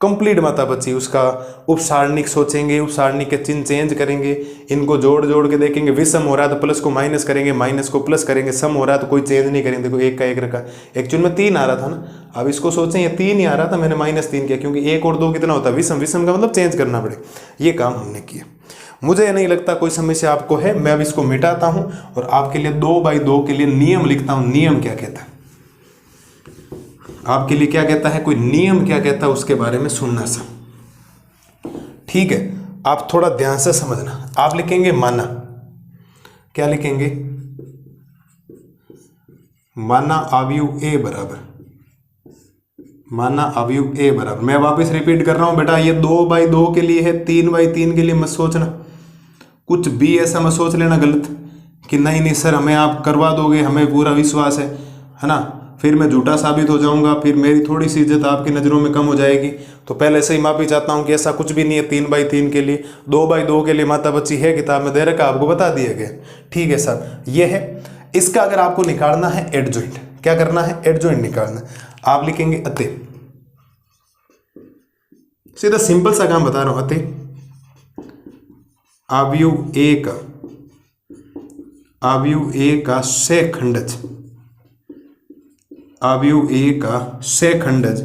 कंप्लीट मातापच्ची। उसका उपसारणिक सोचेंगे, उपसारणिक के चिन्ह चेंज करेंगे, इनको जोड़ जोड़ के देखेंगे। विषम हो रहा है तो प्लस को माइनस करेंगे, माइनस को प्लस करेंगे, सम हो रहा है तो कोई चेंज नहीं करेंगे। देखो 1 का 1 रखा, एक्चुअल में 3 आ रहा था ना, अब इसको सोचें ये 3 ही आ रहा था, मैंने -3 किया, क्योंकि 1 और 2 कितना होता है? विषम। विषम का मतलब चेंज करना पड़े। ये काम हमने किया। मुझे नहीं लगता कोई समस्या आपको है। मैं अब इसको मिटाता हूं और आपके लिए 2/2 के लिए नियम लिखता हूं। नियम क्या कहता है आपके लिए, क्या कहता है, कोई नियम क्या कहता है, उसके बारे में सुनना सा, ठीक है। आप थोड़ा ध्यान से समझना। आप लिखेंगे माना, क्या लिखेंगे? माना अवयव ए बराबर, माना अवयव ए बराबर। मैं वापस रिपीट कर रहा हूं बेटा, ये 2/2 के लिए है, 3/3 के लिए मत सोचना, कुछ भी ऐसा मत सोच लेना गलत कि नहीं नहीं सर हमें आप करवा दोगे, हमें पूरा विश्वास है ना, फिर मैं झूठा साबित हो जाऊंगा, फिर मेरी थोड़ी सी इज्जत आपकी नज़रों में कम हो जाएगी। तो पहले से ही माफी चाहता हूं कि ऐसा कुछ भी नहीं है। 3/3 के लिए, 2/2 के लिए माता बच्ची है, किताब में दे रखा, आपको बता दिया गया, ठीक है सर। ये है इसका। अगर आपको निकालना है एडजॉइंट, क्या करना है? एडजॉइंट निकालना। आप लिखेंगे अतः, सीधा सिंपल सा काम बता रहा हूं। अतः अवयव ए का सेखंडज, अवयव ए का सेखंडज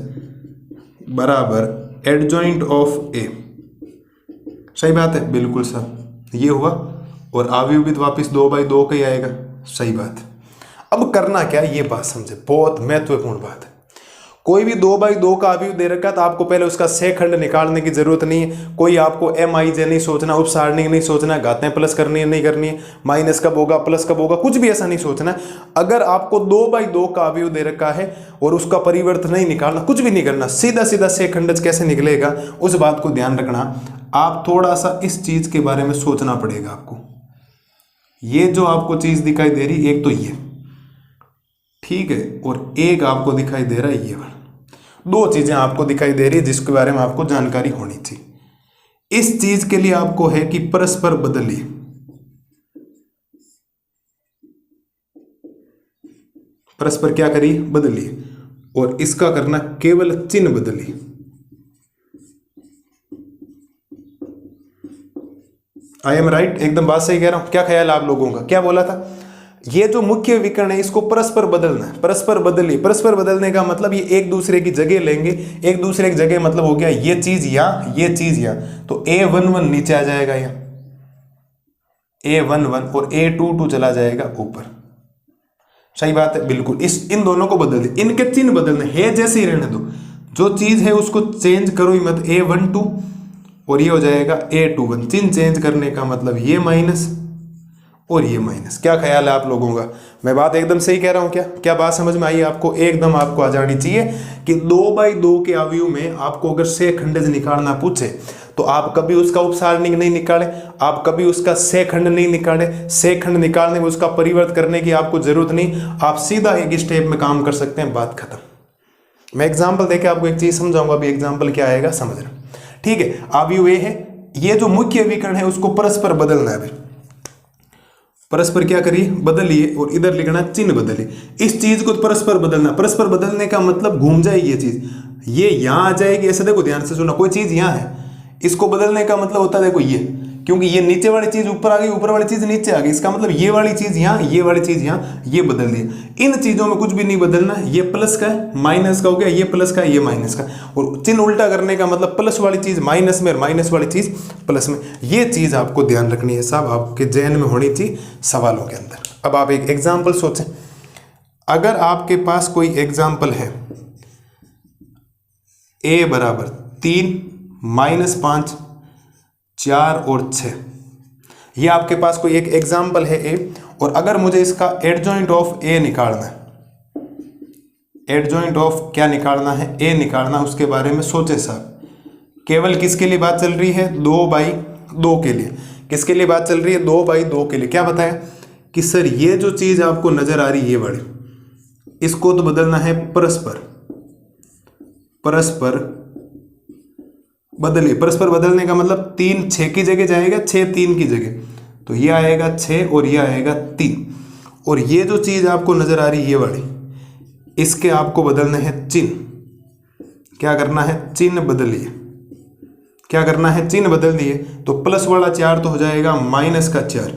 बराबर एडजॉइंट ऑफ ए। सही बात है, बिल्कुल सर, ये हुआ। और अवयव भी तो वापिस 2/2 का ही आएगा, सही बात है। अब करना क्या, ये बात समझे, बहुत महत्वपूर्ण बात है। कोई भी 2/2 का अवयव दे रखा तो आपको पहले उसका सेखंड निकालने की जरूरत नहीं है। कोई आपको MIJ नहीं सोचना, उपसारणिक नहीं सोचना, घातें प्लस करनी है नहीं करनी है, माइनस कब होगा प्लस कब होगा, कुछ भी ऐसा नहीं सोचना। अगर आपको 2/2 का अवयव दे रखा है और उसका परिवर्तन नहीं निकालना, कुछ भी नहीं करना, सीधा सीधा सेखंडज कैसे निकलेगा उस बात को ध्यान रखना। आप थोड़ा सा इस चीज के बारे में सोचना पड़ेगा आपको। ये जो आपको चीज दिखाई दे रही, एक तो ये, ठीक है, और एक आपको दिखाई दे रहा है ये वाला। 2 चीजें आपको दिखाई दे रही है जिसके बारे में आपको जानकारी होनी चाहिए। इस चीज के लिए आपको है कि परस्पर बदलिए, परस्पर क्या करिए, बदलिए, और इसका करना केवल चिन्ह बदलिए। आई एम राइट, एकदम बात सही कह रहा हूं। क्या ख्याल आप लोगों का, क्या बोला था, ये जो मुख्य विकर्ण है इसको परस्पर बदलना है, परस्पर बदलिए। परस्पर बदलने का मतलब ये एक दूसरे की जगह लेंगे, एक दूसरे की जगह मतलब हो गया ये चीज यहां, ये चीज यहां, तो A11 नीचे आ जाएगा यहां A11 और A22 चला जाएगा ऊपर। सही बात है, बिल्कुल। इन दोनों को बदल दे, इनके चिन्ह बदलने है जैसे ही रहने दो, जो चीज है उसको चेंज करो ही मत। A12 और ये हो जाएगा A21, चिन्ह चेंज करने का मतलब ये माइनस और ये माइनस। क्या ख्याल है आप लोगों का, मैं बात एकदम सही कह रहा हूं क्या, क्या बात समझ में आई आपको, एकदम आपको आ जानी चाहिए कि 2/2 के अवयव में आपको अगर सेखंडज निकालना पूछे तो आप कभी उसका उपसारणिक नहीं निकाले, आप कभी उसका सेखंड नहीं निकाले, सेखंड निकालने में उसका परिवर्त करने की आपको जरूरत नहीं, आप सीधा एक स्टेप में काम कर सकते हैं, बात खत्म। मैं एग्जाम्पल देके आपको एक चीज समझाऊंगा, अभी एग्जाम्पल क्या आएगा समझना, ठीक है। अवयव ये है, ये जो मुख्य विकर्ण है उसको परस्पर बदलना है। परस्पर क्या करिए, बदलिए, और इधर लिखना चिन्ह बदलिए। इस चीज को परस्पर बदलना, परस्पर बदलने का मतलब घूम जाएगी ये चीज, ये यहां आ जाएगी ऐसे। देखो ध्यान से सुना, कोई चीज यहां है, इसको बदलने का मतलब होता है देखो ये, क्योंकि ये नीचे वाली चीज ऊपर आ गई, ऊपर वाली चीज नीचे आ गई, इसका मतलब ये वाली चीज यहां, ये वाली चीज यहां, ये बदल दिया। इन चीजों में कुछ भी नहीं बदलना, ये प्लस का है माइनस का हो गया, ये प्लस का है ये माइनस का, और चिन्ह उल्टा करने का मतलब प्लस वाली चीज माइनस में और माइनस वाली चीज प्लस में। ये चीज आपको ध्यान रखनी है साहब, आपके जहन में होनी चाहिए सवालों के अंदर। अब आप एक एग्जाम्पल सोचें, अगर आपके पास कोई एग्जाम्पल है a बराबर 3 -5 4 और 6, ये आपके पास कोई एक एग्जाम्पल है a, और अगर मुझे इसका एडजॉइंट ऑफ a निकालना है, एडजॉइंट ऑफ क्या निकालना है, a निकालना, उसके बारे में सोचे साहब। केवल किसके लिए बात चल रही है, 2/2 के लिए। किसके लिए बात चल रही है, 2/2 के लिए। क्या बताया कि सर ये जो चीज आपको नजर आ रही है ये वाली, इसको तो बदलना है परस्पर, परस्पर बदलिए। परस्पर बदलने का मतलब 3 6 की जगह जाएगा, 6 3 की जगह, तो ये आएगा 6 और ये आएगा 3, और ये जो चीज आपको नजर आ रही है ये वाली, इसके आपको बदलना है चिन्ह। क्या करना है, चिन्ह बदलिए। क्या करना है, चिन्ह बदल दिए, तो प्लस वाला 4 तो हो जाएगा माइनस का 4,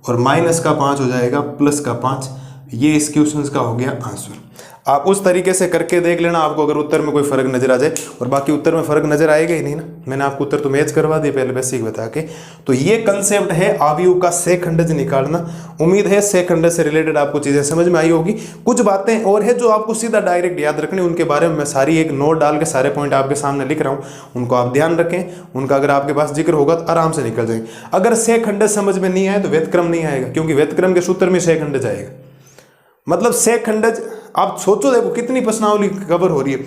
और माइनस का 5 हो जाएगा प्लस का 5। ये इस क्वेश्चन का हो गया आंसर। आप उस तरीके से करके देख लेना, आपको अगर उत्तर में कोई फर्क नजर आ जाए, और बाकी उत्तर में फर्क नजर आएगा ही नहीं ना, मैंने आपको उत्तर तो मैच करवा दिया पहले बेसिक बता के। तो ये कंसेप्ट है अवयव का सेखंडज निकालना। उम्मीद है सेखंडज से रिलेटेड आपको चीजें समझ में आई होगी। कुछ बातें और है जो आपको सीधा डायरेक्ट याद रखनी, उनके बारे में मैं सारी एक नोट डाल के सारे पॉइंट आपके सामने लिख रहा हूँ, उनको आप ध्यान रखें। उनका अगर आपके पास जिक्र होगा तो आराम से निकल जाएंगे। अगर सेखंडज समझ में नहीं आए तो व्यतक्रम नहीं आएगा, क्योंकि व्यतक्रम के सूत्र में सेखंडज आएगा। मतलब सेखंडज आप सोचो, देखो कितनी प्रश्नावली कवर हो रही है।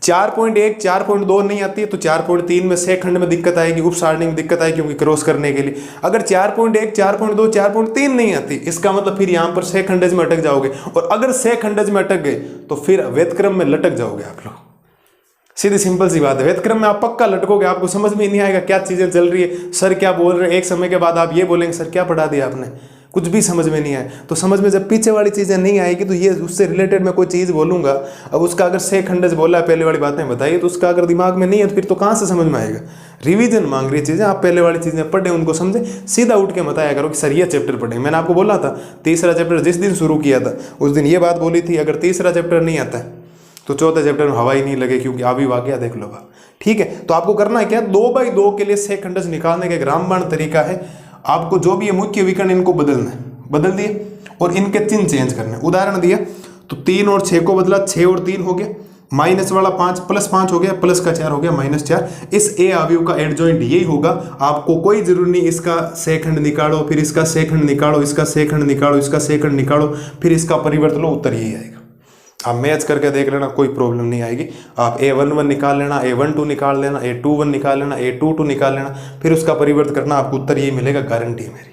4.1 4.2 नहीं आती है तो 4.3 में सेखंड में दिक्कत आएगी, उपसारणी में दिक्कत आएगी, क्योंकि क्रॉस करने के लिए। अगर 4.1 4.2 4.3 नहीं आती, इसका मतलब फिर यहां पर सेखंडज में अटक जाओगे, और अगर सेखंडज में अटक गए तो फिर व्यतक्रम में लटक जाओगे आप लोग। सीधी सिंपल सी बात है, व्यतक्रम में आप पक्का लटकोगे, आपको समझ में नहीं आएगा क्या चीजें चल रही है, सर क्या बोल रहे हैं। एक समय के बाद आप ये बोलेंगे सर क्या पढ़ा दिया आपने, कुछ भी समझ में नहीं आए। तो समझ में जब पीछे वाली चीजें नहीं आएगी तो ये उससे रिलेटेड मैं कोई चीज बोलूंगा, अब उसका अगर सेखंडज बोला है, पहले वाली बातें बताइए, तो उसका अगर दिमाग में नहीं है तो फिर तो कहां से समझ में आएगा। रिवीजन मांग रही चीजें, आप पहले वाली चीजें पढ़े, उनको समझे, सीधा उठ के बताया करो कि सर ये चैप्टर पढ़े। मैंने आपको बोला था तीसरा चैप्टर जिस दिन शुरू किया था उस दिन ये बात बोली थी, अगर तीसरा चैप्टर नहीं आता है तो चौथे चैप्टर में हवा ही नहीं लगे, क्योंकि अभी वाकया देख लो बा। ठीक है, तो आपको करना है क्या, 2/2 के लिए सेखंडज निकालने का एक रामबाण तरीका है। आपको जो भी ये मुख्य विकर्ण इनको बदलना है, बदल दिए, और इनके चिन्ह चेंज करने। उदाहरण दिया तो 3 और 6 को बदला, 6 और 3 हो गया, माइनस वाला 5 प्लस 5 हो गया, प्लस का 4 हो गया -4। इस ए अवयव का एडजॉइंट यही होगा। आपको कोई जरूरी नहीं इसका सेखंड निकालो, फिर इसका सेखंड निकालो, इसका सेखंड निकालो, इसका सेखंड निकालो, फिर इसका परिवर्तन लो, उत्तर यही आएगा। आप मैच करके देख लेना, कोई प्रॉब्लम नहीं आएगी। आप A11 निकाल लेना, A12 निकाल लेना, A21 निकाल लेना, A22 निकाल लेना, फिर उसका परिवर्तन करना, आपको उत्तर यही मिलेगा, गारंटी है मेरी।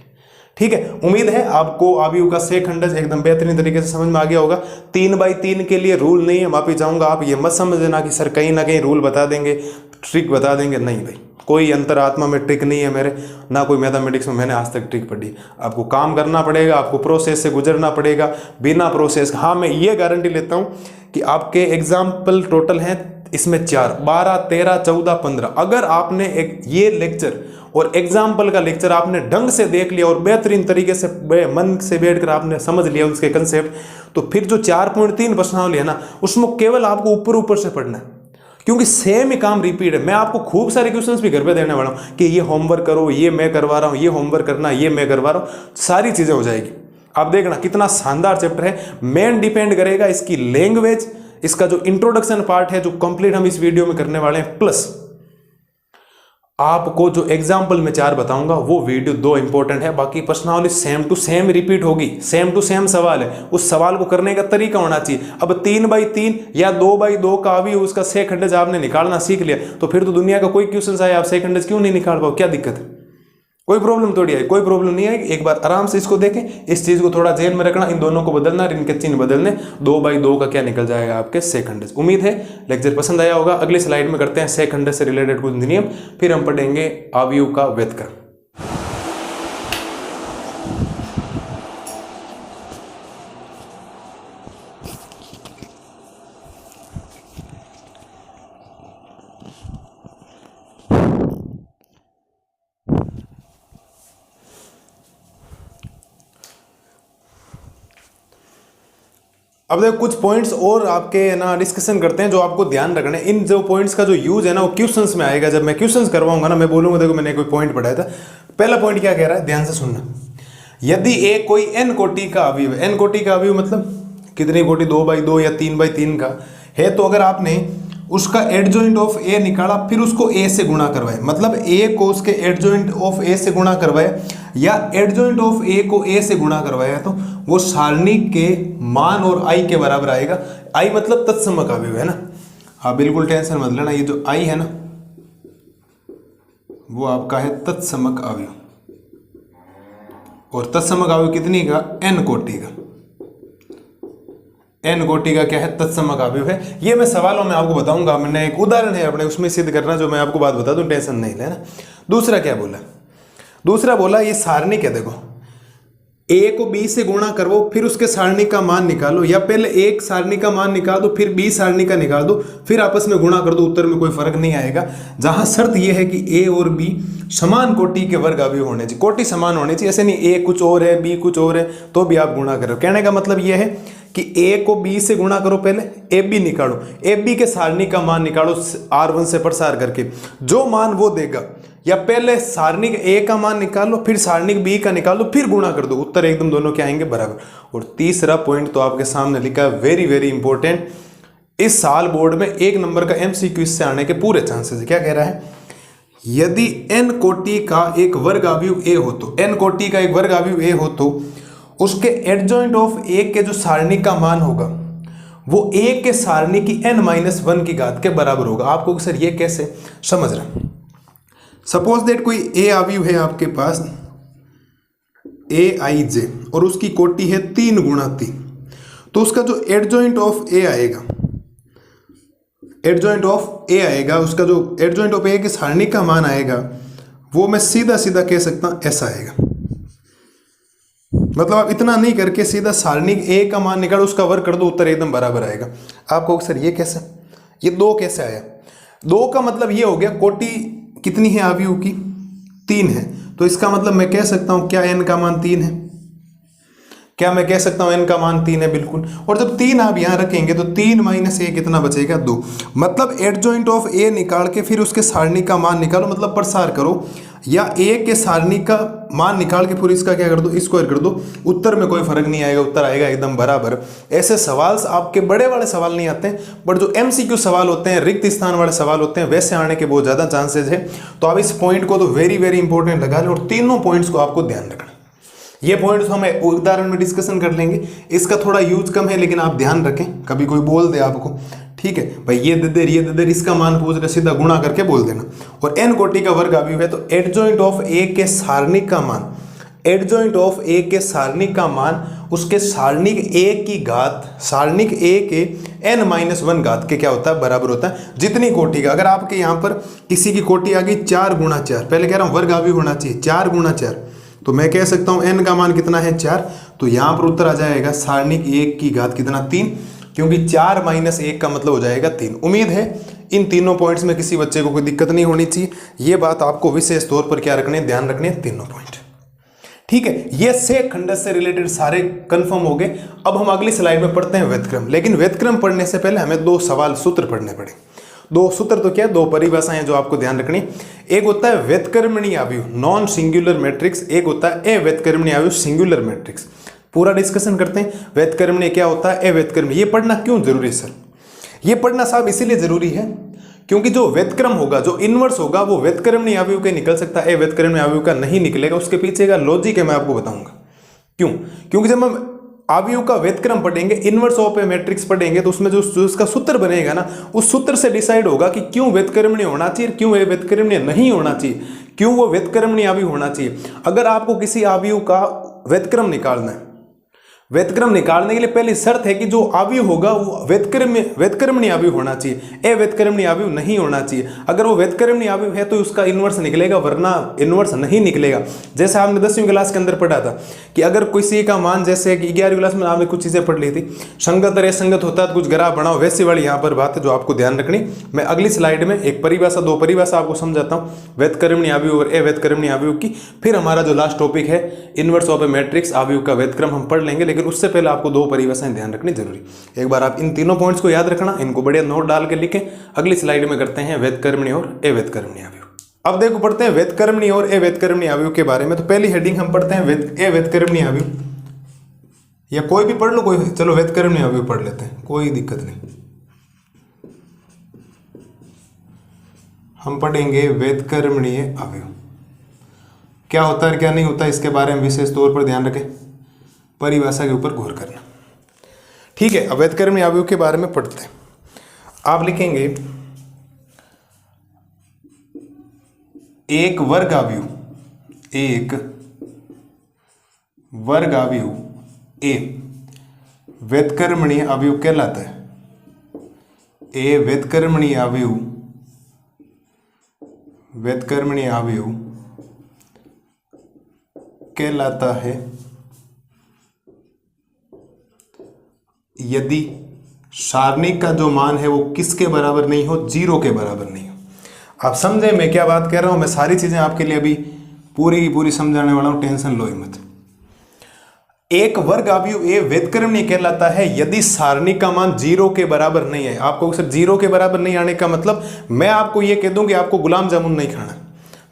ठीक है, उम्मीद है आपको अवयव का सेखंडज एकदम बेहतरीन तरीके से समझ में आ गया होगा। 3/3 के लिए रूल नहीं है, माफी चाहूंगा, आप ये मत समझ लेना कि सर कहीं ना कहीं रूल बता देंगे, ट्रिक बता देंगे, नहीं भाई, कोई अंतरात्मा में ट्रिक नहीं है मेरे, ना कोई मैथमेटिक्स में मैंने आज तक ट्रिक पढ़ी। आपको काम करना पड़ेगा, आपको प्रोसेस से गुजरना पड़ेगा, बिना प्रोसेस। हाँ, मैं ये गारंटी लेता हूँ कि आपके एग्जाम्पल टोटल हैं इसमें 4, 12, 13, 14, 15। अगर आपने एक ये लेक्चर और एग्जाम्पल का लेक्चर आपने ढंग से देख लिया और बेहतरीन तरीके से मन से बैठकर आपने समझ लिया उसके कंसेप्ट, तो फिर जो 4.3 प्रश्नावली है ना, उसमें केवल आपको ऊपर ऊपर से पढ़ना है, क्योंकि सेम ही काम रिपीट है। मैं आपको खूब सारे क्वेश्चंस भी घर पे देने वाला हूँ कि ये होमवर्क करो, ये मैं करवा रहा हूँ, ये होमवर्क करना, ये मैं करवा रहा हूँ, सारी चीजें हो जाएगी। आप देखना कितना शानदार चैप्टर है। मेन डिपेंड करेगा इसकी लैंग्वेज, इसका जो इंट्रोडक्शन पार्ट है जो कंप्लीट हम इस वीडियो में करने वाले हैं, प्लस आपको जो एग्जाम्पल में 4 बताऊंगा वो वीडियो 2 इंपॉर्टेंट है। बाकी प्रश्नावली सेम टू सेम रिपीट होगी, सेम टू सेम सवाल है, उस सवाल को करने का तरीका होना चाहिए। अब 3x3 या 2x2 का भी उसका सेकंड आपने निकालना सीख लिया, तो फिर तो दुनिया का कोई क्वेश्चन आए आप सेकंड क्यों नहीं निकाल पाओ, क्या दिक्कत है? कोई प्रॉब्लम थोड़ी है, कोई प्रॉब्लम नहीं आएगी। एक बार आराम से इसको देखें, इस चीज को थोड़ा ध्यान में रखना, इन दोनों को बदलना, इनके चिन्ह बदलने, 2x2 का क्या निकल जाएगा आपके सेकंड। उम्मीद है लेक्चर पसंद आया होगा। अगली स्लाइड में करते हैं सेकंड से रिलेटेड कुछ नियम, फिर हम पढ़ेंगे अवयव का व्युत्क्रम। अब देखो कुछ पॉइंट्स और आपके ना डिस्कशन करते हैं जो आपको ध्यान रखना है। इन जो पॉइंट्स का जो यूज है ना वो क्वेश्चंस में आएगा। जब मैं क्वेश्चंस करवाऊंगा ना, मैं बोलूंगा देखो मैंने कोई पॉइंट पढ़ाया था। पहला पॉइंट क्या कह रहा है, ध्यान से सुनना। यदि ए कोई n कोटि का अवयव है, n कोटि का अवयव मतलब कितनी कोटि, 2x2 या 3x3 का है, तो अगर आपने उसका एडजॉइंट ऑफ ए निकाला फिर उसको ए से गुणा करवाए, मतलब ए को उसके एडजॉइंट ऑफ ए से गुणा करवाए या एडजॉइंट ऑफ ए को ए से गुणा करवाया, तो वो सारणी के मान और आई के बराबर आएगा। आई मतलब तत्समक अवयव है ना। हाँ बिल्कुल टेंशन मत लेना, ये जो आई है ना वो आपका है तत्समक अवयव, और तत्समक अवयव कितनी का, n कोटि का। n कोटि का क्या है, तत्समक अवयव है। ये मैं सवालों में आपको बताऊंगा, मैंने एक उदाहरण है अपने उसमें सिद्ध करना, जो मैं आपको बात बता दूं, टेंशन नहीं लेना। दूसरा क्या बोला, दूसरा बोला ये सारणी क्या, देखो a को b से गुणा करो फिर उसके सारणी का मान निकालो, या पहले एक सारणी का मान निकाल दो फिर b सारणी का निकाल दो फिर आपस में गुणा कर दो, उत्तर में कोई फर्क नहीं आएगा। जहां शर्त यह है कि a और b समान कोटि के वर्ग अवयव होने चाहिए, कोटि समान होनी चाहिए। ऐसे नहीं a कुछ और है b कुछ और है तो भी आप गुणा करो। कहने का मतलब यह है कि a को b से गुणा करो, पहले ab निकालो, ab के सारणी का मान निकालो r1 से प्रसार करके, जो मान वो देगा, या पहले सारणी a का मान निकालो फिर सारणी b का निकालो फिर गुणा कर दो, उत्तर एकदम दोनों के आएंगे बराबर। और तीसरा पॉइंट तो आपके सामने लिखा है, वेरी वेरी इंपॉर्टेंट, इस साल बोर्ड में 1 नंबर का MCQ इससे आने के पूरे चांसेस है। क्या कह रहा है, यदि n कोटि का एक वर्ग अवयव a हो, तो n कोटि का एक वर्ग अवयव a हो तो उसके एडजॉइंट ऑफ a के जो सारणी का मान होगा वो a के सारणी की n-1 की घात के बराबर होगा। आपको सर ये कैसे समझ रहे हैं, सपोज दैट कोई a अवयव है आपके पास aij और उसकी कोटि है 3 गुणा 3, तो उसका जो एडजॉइंट ऑफ a आएगा, एडजॉइंट ऑफ a आएगा, उसका जो एडजॉइंट ऑफ a की सारणी का मान आएगा वो मैं सीधा सीधा कह सकता हूं ऐसा आएगा। मतलब आप इतना नहीं करके सीधा सारणी a का मान निकालो, उसका वर्ग कर दो, उत्तर एकदम बराबर आएगा। आपको सर ये कैसे, ये 2 कैसे आया, 2 का मतलब ये हो गया कोटि कितनी है अवयव की, 3 है, तो इसका मतलब मैं कह सकता हूं क्या n का मान 3 है, क्या मैं कह सकता हूं n का मान 3 है, बिल्कुल। और जब 3 आप यहां रखेंगे तो 3 - a कितना बचेगा, 2। मतलब एडजॉइंट ऑफ a निकाल के फिर उसके सारणी का मान निकालो, मतलब प्रसार करो, या a के सारणी का मान निकाल के फिर इसका क्या कर दो, स्क्वायर कर दो, उत्तर में कोई फर्क नहीं आएगा, उत्तर आएगा एकदम बराबर। ऐसे सवाल आपके बड़े वाले सवाल नहीं आते हैं, बट जो MCQ सवाल होते हैं, रिक्त स्थान वाले सवाल होते हैं, वैसे आने के बहुत ज़्यादा चांसेज है। तो आप इस पॉइंट को तो वेरी वेरी इंपॉर्टेंट लगा लें, और तीनों पॉइंट्स को आपको ध्यान रखना। ये पॉइंट्स हम उदाहरण में डिस्कशन कर लेंगे, इसका थोड़ा यूज कम है, लेकिन आप ध्यान रखें, कभी कोई बोल दे आपको, ठीक है भाई ये दे दे इसका मान पूछ रहे, सीधा गुणा करके बोल देना। और n कोटि का वर्ग अवयव है तो एडजॉइंट ऑफ a के सारणी का मान, एडजॉइंट ऑफ a के सारणी का मान उसके सारणिक a की घात, सारणिक a के n-1 घात के क्या होता है, बराबर होता है जितनी कोटि का। अगर आपके यहाँ पर किसी की कोटि आ गई 4 गुणा 4, पहले कह रहा हूँ वर्ग आव्यूह होना चाहिए 4 गुणा 4, तो मैं कह सकता हूँ n का मान कितना है 4, तो यहाँ पर उत्तर आ जाएगा सारणिक 1 की घात कितना 3, क्योंकि 4 - 1 का मतलब हो जाएगा 3। उम्मीद है इन तीनों पॉइंट्स में किसी बच्चे को कोई दिक्कत नहीं होनी चाहिए। ये बात आपको विशेष तौर पर क्या रखने, ध्यान रखने तीनों पॉइंट। ठीक है, ये सेक खंड से रिलेटेड सारे कंफर्म हो गए। अब हम अगली स्लाइड में पढ़ते हैं व्युत्क्रम, लेकिन व्युत्क्रम पढ़ने से पहले हमें 2 सवाल सूत्र पढ़ने पड़े। 2 सूत्र तो क्या, 2 परिभाषाएं जो आपको ध्यान रखनी। एक होता है व्युत्क्रमणीय आव्यूह नॉन सिंगुलर मैट्रिक्स, एक होता है अव्युत्क्रमणीय आव्यूह सिंगुलर मैट्रिक्स। पूरा डिस्कशन करते हैं। व्युत्क्रमणीय क्या होता है, अव्युत्क्रमणीय। ये पढ़ना क्यों जरूरी है सर? ये पढ़ना साहब इसीलिए जरूरी है क्योंकि जो व्युत्क्रम होगा, जो इनवर्स होगा, वो व्युत्क्रमणीय आव्यूह के निकल सकता है, अव्युत्क्रमणीय आव्यूह का नहीं निकलेगा। उसके पीछे का लॉजिक है, मैं आपको बताऊंगा क्यों। क्योंकि जब हम आव्यूह का व्युत्क्रम पढ़ेंगे, इनवर्स ऑफ ए मैट्रिक्स पढ़ेंगे, तो उसमें जो उसका सूत्र बनेगा ना, उस सूत्र से डिसाइड होगा कि क्यों व्युत्क्रमणीय होना चाहिए, क्यों व्युत्क्रमणीय नहीं होना चाहिए, क्यों वो व्युत्क्रमणीय आव्यूह होना चाहिए। अगर आपको किसी आव्यूह का व्युत्क्रम निकालना है, व्युत्क्रम निकालने के लिए पहली शर्त है कि जो आव्यूह होगा वो व्युत्क्रमणीय आव्यूह होना चाहिए, अव्युत्क्रमणीय आव्यूह नहीं होना चाहिए। अगर वो व्युत्क्रमणीय आव्यूह है तो उसका इनवर्स निकलेगा, वरना इनवर्स नहीं निकलेगा। जैसे आपने 10वीं क्लास के अंदर पढ़ा था कि अगर किसी का मान, जैसे कि 11वीं क्लास में आपने कुछ चीजें पढ़ ली थी, संगत और असंगत होता है तो कुछ ग्राफ बनाओ, वैसी वाली यहाँ पर बात है जो आपको ध्यान रखनी। मैं अगली स्लाइड में एक परिभाषा, 2 परिभाषा आपको समझाता हूँ व्युत्क्रमणीय आव्यूह और अव्युत्क्रमणीय आव्यूह की। फिर हमारा जो लास्ट टॉपिक है इनवर्स ऑफ ए मैट्रिक्स आव्यूह का व्युत्क्रम हम पढ़ लेंगे, लेकिन उससे पहले आपको 2 परिभाषाएं ध्यान रखनी जरूरी। एक बार आप इन तीनों पॉइंट्स को याद रखना, इनको बढ़िया नोट डाल के लिखें। अगली स्लाइड में करते हैं व्युत्क्रमणीय और अव्युत्क्रमणीय आव्यूह। अब देखो पढ़ते हैं व्युत्क्रमणीय और अव्युत्क्रमणीय आव्यूह के बारे में। तो पहली हेडिंग हम पढ़ते हैं अव्युत्क्रमणीय आव्यूह, या कोई भी पढ़ लो, कोई, चलो व्युत्क्रमणीय आव्यूह पढ़ लेते हैं, कोई दिक्कत नहीं। हम पढ़ेंगे व्युत्क्रमणीय आव्यूह क्या होता है क्या नहीं होता, इसके बारे में विशेष तौर पर ध्यान रखें, परिभाषा के ऊपर गौर करना। ठीक है, अब व्युत्क्रमणीय आव्यूह के बारे में पढ़ते हैं। आप लिखेंगे एक वर्ग आव्यूह, एक वर्ग आव्यूह ए व्युत्क्रमणीय आव्यूह कहलाता है। ए व्युत्क्रमणीय आव्यूह, व्युत्क्रमणीय आव्यूह कहलाता है यदि सारणिक का जो मान है वो किसके बराबर नहीं हो, 0 के बराबर नहीं हो। आप समझे मैं क्या बात कर रहा हूं? मैं सारी चीजें आपके लिए अभी पूरी की पूरी समझाने वाला हूं, टेंशन लो ही मत। एक वर्ग आव्यूह ए व्युत्क्रमणीय कहलाता है यदि सारणिक का मान 0 के बराबर नहीं है। आपको सिर्फ 0 के बराबर नहीं आने का मतलब, मैं आपको ये कह दूं कि आपको गुलाब जामुन नहीं खाना,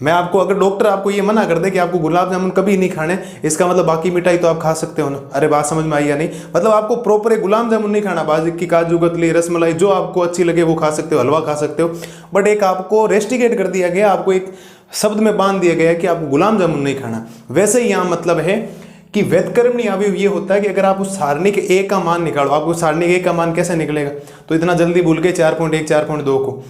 मैं आपको, अगर डॉक्टर आपको ये मना कर दे कि आपको गुलाब जामुन कभी नहीं खाने, इसका मतलब बाकी मिठाई तो आप खा सकते हो ना। अरे बात समझ में आई या नहीं? मतलब आपको प्रॉपर गुलाब जामुन नहीं खाना, बाजू की, काजू कतली, रसमलाई, जो आपको अच्छी लगे वो खा सकते हो, हलवा खा सकते हो, बट एक आपको रेस्ट्रिकेट कर दिया गया, आपको एक शब्द में बांध दिया गया है कि आपको गुलाब जामुन नहीं खाना। वैसे ही यहाँ मतलब है कि व्युत्क्रमणीय आव्यूह ये होता है कि अगर आप उस सारणिक ए का मान निकालो, आपको सारणिक ए का मान कैसे निकलेगा? तो इतना जल्दी भूल गए 4.1 4.2 को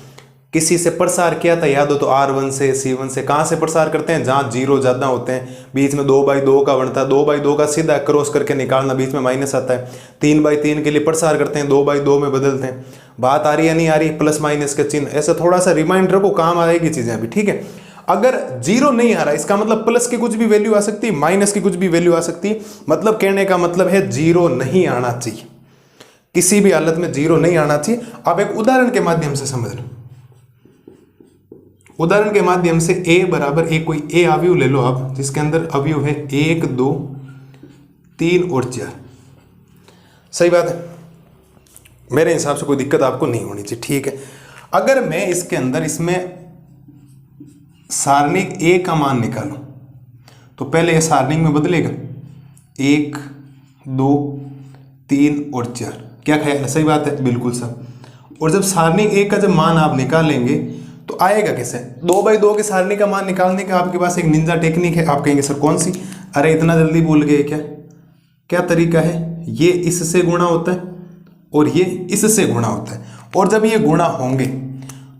किसी से प्रसार किया था, याद हो तो R1 से C1 से। कहाँ से प्रसार करते हैं? जहाँ 0 ज़्यादा होते हैं, बीच में 2/2 का बनता है, 2/2 का सीधा क्रॉस करके निकालना, बीच में माइनस आता है। 3/3 के लिए प्रसार करते हैं, 2/2 में बदलते हैं। बात आ रही है नहीं आ रही? प्लस माइनस के चिन्ह, ऐसा थोड़ा सा रिमाइंडर रखो, काम आएगी चीज़ें अभी। ठीक है, अगर 0 नहीं आ रहा, इसका मतलब प्लस की कुछ भी वैल्यू आ सकती है, माइनस की कुछ भी वैल्यू आ सकती है। मतलब कहने का मतलब है 0 नहीं आना चाहिए, किसी भी हालत में 0 नहीं आना चाहिए। आप एक उदाहरण के माध्यम से समझ लो, उदाहरण के माध्यम से a बराबर एक कोई a आव्यूह ले लो आप, जिसके अंदर अवयव है 1 2 3 और 4। सही बात है, मेरे हिसाब से कोई दिक्कत आपको नहीं होनी चाहिए। ठीक है, अगर मैं इसके अंदर इसमें सारणिक a का मान निकालूं तो पहले ये सारणिक में बदलेगा 1 2 3 और 4। क्या ख्याल है? सही बात है, बिल्कुल सर। और जब सारणिक a का जब मान आप निकालेंगे तो आएगा कैसे? 2/2 के सारणी का मान निकालने का आपके पास एक निंजा टेक्निक है। आप कहेंगे सर कौन सी? अरे इतना जल्दी भूल गए क्या? क्या तरीका है? ये इससे गुणा होता है और ये इससे गुणा होता है, और जब ये गुणा होंगे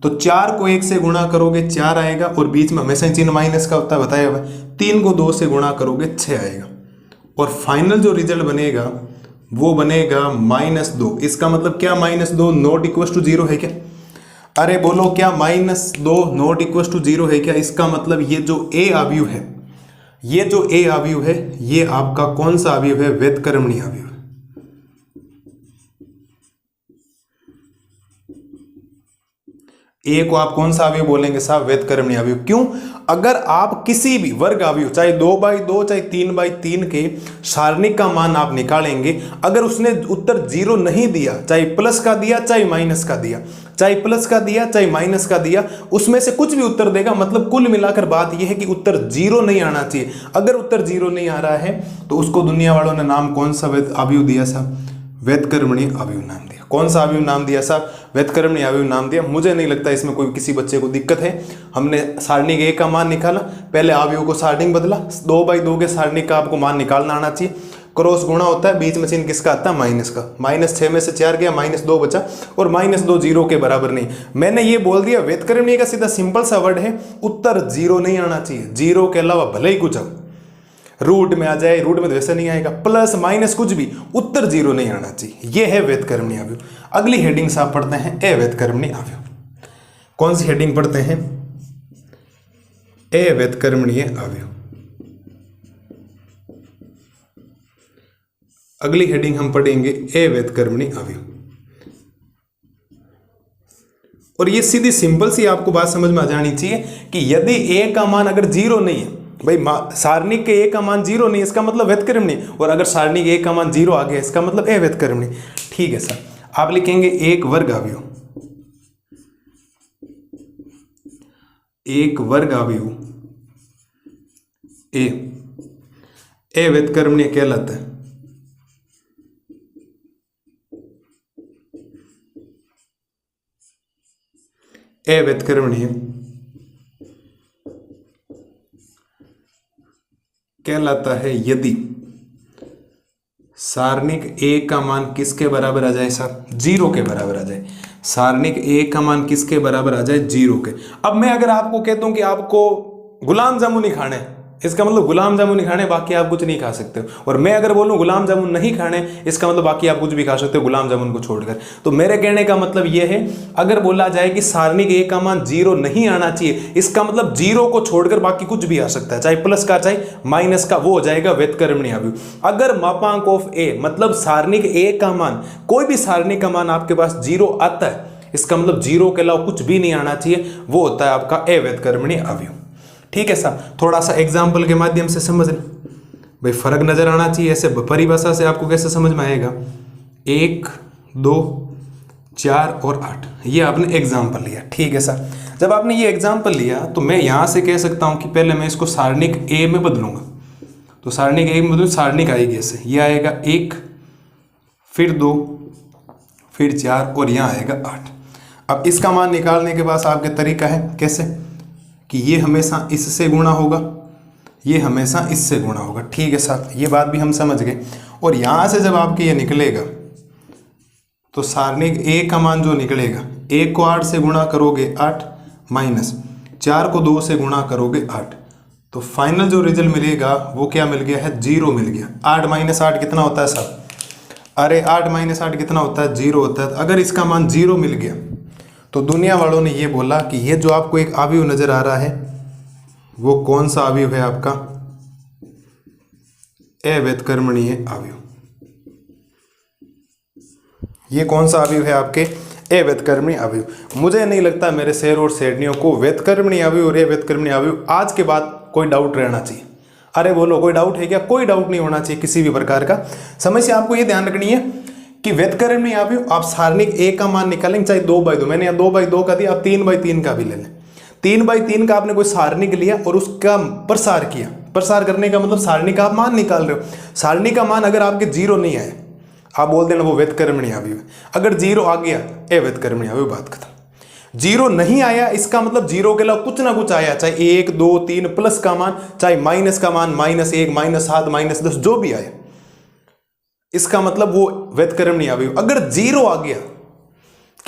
तो 4 को 1 से गुणा करोगे 4 आएगा, और बीच में हमेशा चिन्ह माइनस का होता है, बताया हुआ है। 3 को 2 से गुणा करोगे 6 आएगा, और फाइनल जो रिजल्ट बनेगा वो बनेगा -2। इसका मतलब क्या -2 नॉट इक्वल टू 0 है क्या? अरे बोलो क्या -2 नॉट इक्वल टू 0 है क्या? इसका मतलब ये जो ए अवयव है, ये जो ए अवयव है, ये आपका कौन सा अवयव है? व्युत्क्रमणीय अवयव। ए को आप कौन सा अवयव बोलेंगे साहब? व्युत्क्रमणीय अवयव। क्यों? अगर आप किसी भी वर्ग अवयव, चाहे 2/2 चाहे 3/3 के सारणिक का मान आप निकालेंगे, अगर उसने उत्तर 0 नहीं दिया, चाहे प्लस का दिया चाहे माइनस का दिया, चाहे प्लस का दिया चाहे माइनस का दिया, उसमें से कुछ भी उत्तर देगा, मतलब कुल मिलाकर बात यह है कि उत्तर 0 नहीं आना चाहिए। अगर उत्तर 0 नहीं आ रहा है तो उसको दुनिया वालों ने नाम कौन सा अवयव दिया साहब? व्युत्क्रमणीय अवयव नाम दिया। कौन सा अवयव नाम दिया साहब? व्युत्क्रमणीय अवयव नाम दिया। मुझे नहीं लगता इसमें कोई किसी बच्चे को दिक्कत है। हमने सारणिक ए का मान निकाला, पहले अवयव को सारणिक बदला, 2/2 के सारणिक का आपको मान निकालना आना चाहिए। क्रॉस गुणा होता है, बीच में चिन्ह किसका आता है? माइनस का। -6 में से 4 गया, -2 बचा, और -2 0 के बराबर नहीं। मैंने ये बोल दिया व्युत्क्रमणीय का सीधा सिंपल सा वर्ड है, उत्तर 0 नहीं आना चाहिए। 0 के अलावा भले ही कुछ हो, रूट में आ जाए, रूट में तो वैसे नहीं आएगा, प्लस माइनस कुछ भी, उत्तर 0 नहीं आना चाहिए। ये है व्युत्क्रमणीय अवयव। अगली हेडिंग से आप पढ़ते हैं अव्युत्क्रमणीय अवयव। कौन सी हेडिंग पढ़ते हैं? अव्युत्क्रमणीय अवयव। अगली हेडिंग हम पढ़ेंगे अव्युत्क्रमणीय अवयव। और ये सीधी सिंपल सी आपको बात समझ में आ जानी चाहिए कि यदि ए का मान अगर 0 नहीं है, भाई सारणिक के ए का मान 0 नहीं, इसका मतलब व्युत्क्रमणीय, और अगर सारणिक ए का मान 0 आ गया, इसका मतलब अव्युत्क्रमणीय। ठीक है सर, आप लिखेंगे एक वर्ग अवयव, एक वर्ग अवयव ए अव्युत्क्रमणीय कहलाता है। अव्युत्क्रमणीय कहलाता है यदि सारणिक ए का मान किसके बराबर आ जाए साहब? 0 के बराबर आ जाए। सारणिक ए का मान किसके बराबर आ जाए? 0 के। अब मैं अगर आपको कहता हूं कि आपको गुलाब जामुन ही खाने, इसका मतलब गुलाब जामुन ही खाने, बाकी आप कुछ नहीं खा सकते हो। और मैं अगर बोलूं गुलाब जामुन नहीं खाने, इसका मतलब बाकी आप कुछ भी खा सकते हो गुलाब जामुन को छोड़कर। तो मेरे कहने का मतलब यह है, अगर बोला जाए कि सारणिक ए का मान 0 नहीं आना चाहिए, इसका मतलब 0 को छोड़कर बाकी कुछ भी आ सकता है, चाहे प्लस का चाहे माइनस का, वो हो जाएगा व्युत्क्रमणीय अवयव। अगर मापांक ऑफ ए मतलब सारणिक ए का मान, कोई भी सारणिक का मान आपके पास 0 आता है, इसका मतलब 0 के अलावा कुछ भी नहीं आना चाहिए, वो होता है आपका अव्युत्क्रमणीय अवयव। ठीक है साहब, थोड़ा सा एग्जाम्पल के माध्यम से समझ लें, भाई फर्क नजर आना चाहिए। ऐसे परिभाषा से आपको कैसे समझ में आएगा? 1, 2, 4 और 8, ये आपने एग्जाम्पल लिया। ठीक है सर, जब आपने ये एग्जाम्पल लिया तो मैं यहां से कह सकता हूं कि पहले मैं इसको सारणिक ए में बदलूंगा। तो सारणिक ए में बदलूं, सारणिक आएगी ऐसे, ये आएगा 1, फिर 2, फिर 4 और यहाँ आएगा 8। अब इसका मान निकालने के बाद आपके तरीका है कैसे कि ये हमेशा इससे गुणा होगा, ये हमेशा इससे गुणा होगा। ठीक है साहब, ये बात भी हम समझ गए। और यहाँ से जब आपके ये निकलेगा तो सारणिक ए का मान जो निकलेगा, 1 को 8 से गुणा करोगे 8, माइनस 4 को 2 से गुणा करोगे 8, तो फाइनल जो रिजल्ट मिलेगा वो क्या मिल गया है? 0 मिल गया। 8 - 8 कितना होता है साहब? अरे 8 - 8 कितना होता है? 0 होता है। अगर इसका मान 0 मिल गया तो दुनिया वालों ने ये बोला कि ये जो आपको एक अवयव नजर आ रहा है वो कौन सा अवयव है? आपका अव्युत्क्रमणीय अवयव। ये कौन सा अवयव है? आपके अव्युत्क्रमणीय अवयव। मुझे नहीं लगता मेरे शेर और शेरनियों को व्युत्क्रमणीय अवयव और अव्युत्क्रमणीय अवयव आज के बाद कोई डाउट रहना चाहिए। अरे बोलो, कोई डाउट है क्या? कोई डाउट नहीं होना चाहिए किसी भी प्रकार का। समस्या आपको ये ध्यान रखनी है कि व्युत्क्रमणीय अवयव आप सारणिक ए का मान निकालेंगे, चाहे 2/2, मैंने यहाँ 2/2 का दिया, आप 3/3 का भी ले लें। 3/3 का आपने कोई सारणिक लिया और उसका प्रसार किया। प्रसार करने का मतलब सारणी का आप मान निकाल रहे हो। सारणी का मान अगर आपके 0 नहीं आए, आप बोल देना वो व्युत्क्रमणीय अवयव है। अगर 0 आ गया, अव्युत्क्रमणीय अवयव, बात खत्म। 0 नहीं आया, इसका मतलब 0 के अलावा कुछ ना कुछ आया, चाहे 1, 2, 3 प्लस का मान, चाहे माइनस का मान, -1, -7, -10 जो भी आए, इसका मतलब वो व्युत्क्रमणीय अवयव। अगर 0 आ गया,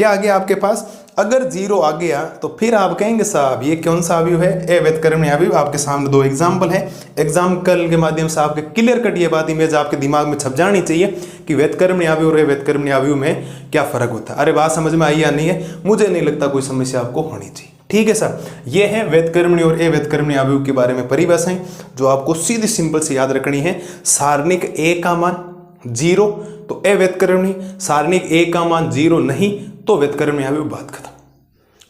क्या आ गया आपके पास? अगर 0 आ गया तो फिर आप कहेंगे साहब ये कौन सा अवयव है? ए व्युत्क्रमणीय अवयव। आपके सामने 2 एग्जाम्पल है, एग्जाम्पल के माध्यम से आपके क्लियर कट ये बात इमेज आपके दिमाग में छप जानी चाहिए कि व्युत्क्रमणीय अवयव और व्युत्क्रमणीय अवयव में क्या फर्क होता है। अरे बात समझ में आई या नहीं है? मुझे नहीं लगता कोई समस्या आपको होनी चाहिए। ठीक है सर, ये है व्युत्क्रमणीय और अव्युत्क्रमणीय अवयव के बारे में परिभाषाएं जो आपको सीधी सिंपल से याद रखनी है। सारणिक ए का मान 0 तो अव्युत्क्रमणीय, सारणिक ए का मान 0 नहीं तो व्युत्क्रमणीय अवयव। बात खत्म।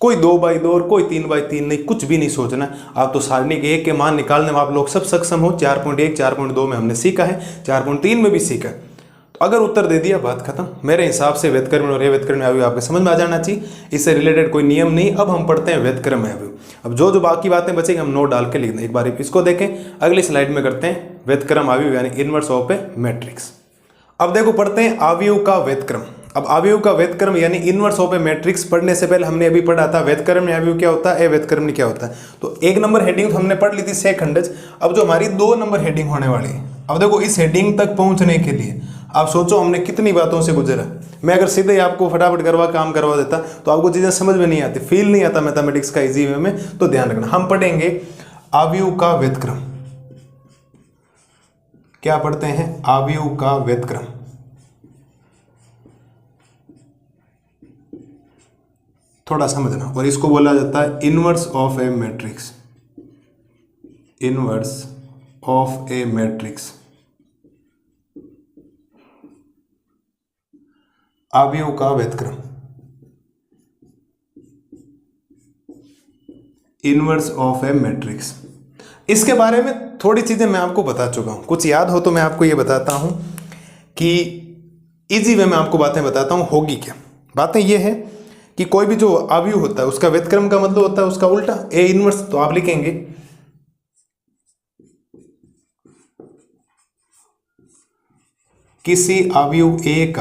कोई 2/2 और कोई 3/3 नहीं, कुछ भी नहीं सोचना। आप तो सारणिक ए के मान निकालने में आप लोग सब सक्षम हो। 4.1 4.2 में हमने सीखा है, 4.3 में भी सीखा है। तो अगर उत्तर दे दिया बात खत्म। मेरे हिसाब से व्युत्क्रमणीय और अव्युत्क्रमणीय अवयव आपको समझ में आ जाना चाहिए। इससे रिलेटेड कोई नियम नहीं। अब हम पढ़ते हैं व्युत्क्रमणीय अवयव। अब जो बाकी बातें बचेगी हम नोट डाल के लिख दें। एक बार इसको देखें, अगली स्लाइड में करते हैं व्युत्क्रम अवयव यानी इनवर्स ऑफ ए मैट्रिक्स। अब देखो पढ़ते हैं अवयव का व्युत्क्रम। अब अवयव का व्युत्क्रम यानी इनवर्स ऑफ ए मैट्रिक्स पढ़ने से पहले हमने अभी पढ़ा था व्युत्क्रमणीय अवयव क्या होता है, अव्युत्क्रमणीय क्या होता है। तो 1 नंबर हेडिंग हमने पढ़ ली थी सेकंडज। अब जो हमारी 2 नंबर हेडिंग होने वाली है, अब देखो इस हेडिंग तक पहुंचने के लिए आप सोचो हमने कितनी बातों से गुजरा। मैं अगर सीधे आपको फटाफट काम करवा देता तो आपको चीजें समझ में नहीं आती, फील नहीं आता मैथमेटिक्स का इजी वे में। तो ध्यान रखना, हम पढ़ेंगे अवयव का व्युत्क्रम। क्या पढ़ते हैं? अवयव का व्युत्क्रम। थोड़ा समझना, और इसको बोला जाता है inverse of A matrix. Inverse of A matrix, अवयव का व्युत्क्रम, इनवर्स ऑफ ए मैट्रिक्स। इसके बारे में थोड़ी चीजें मैं आपको बता चुका हूं, कुछ याद हो तो मैं आपको ये बताता हूं कि इजी वे में आपको बातें बताता हूं होगी क्या। बातें ये है कि कोई भी जो अवयव होता है उसका व्युत्क्रम का मतलब होता है उसका उल्टा, ए इनवर्स। तो आप लिखेंगे किसी अवयव ए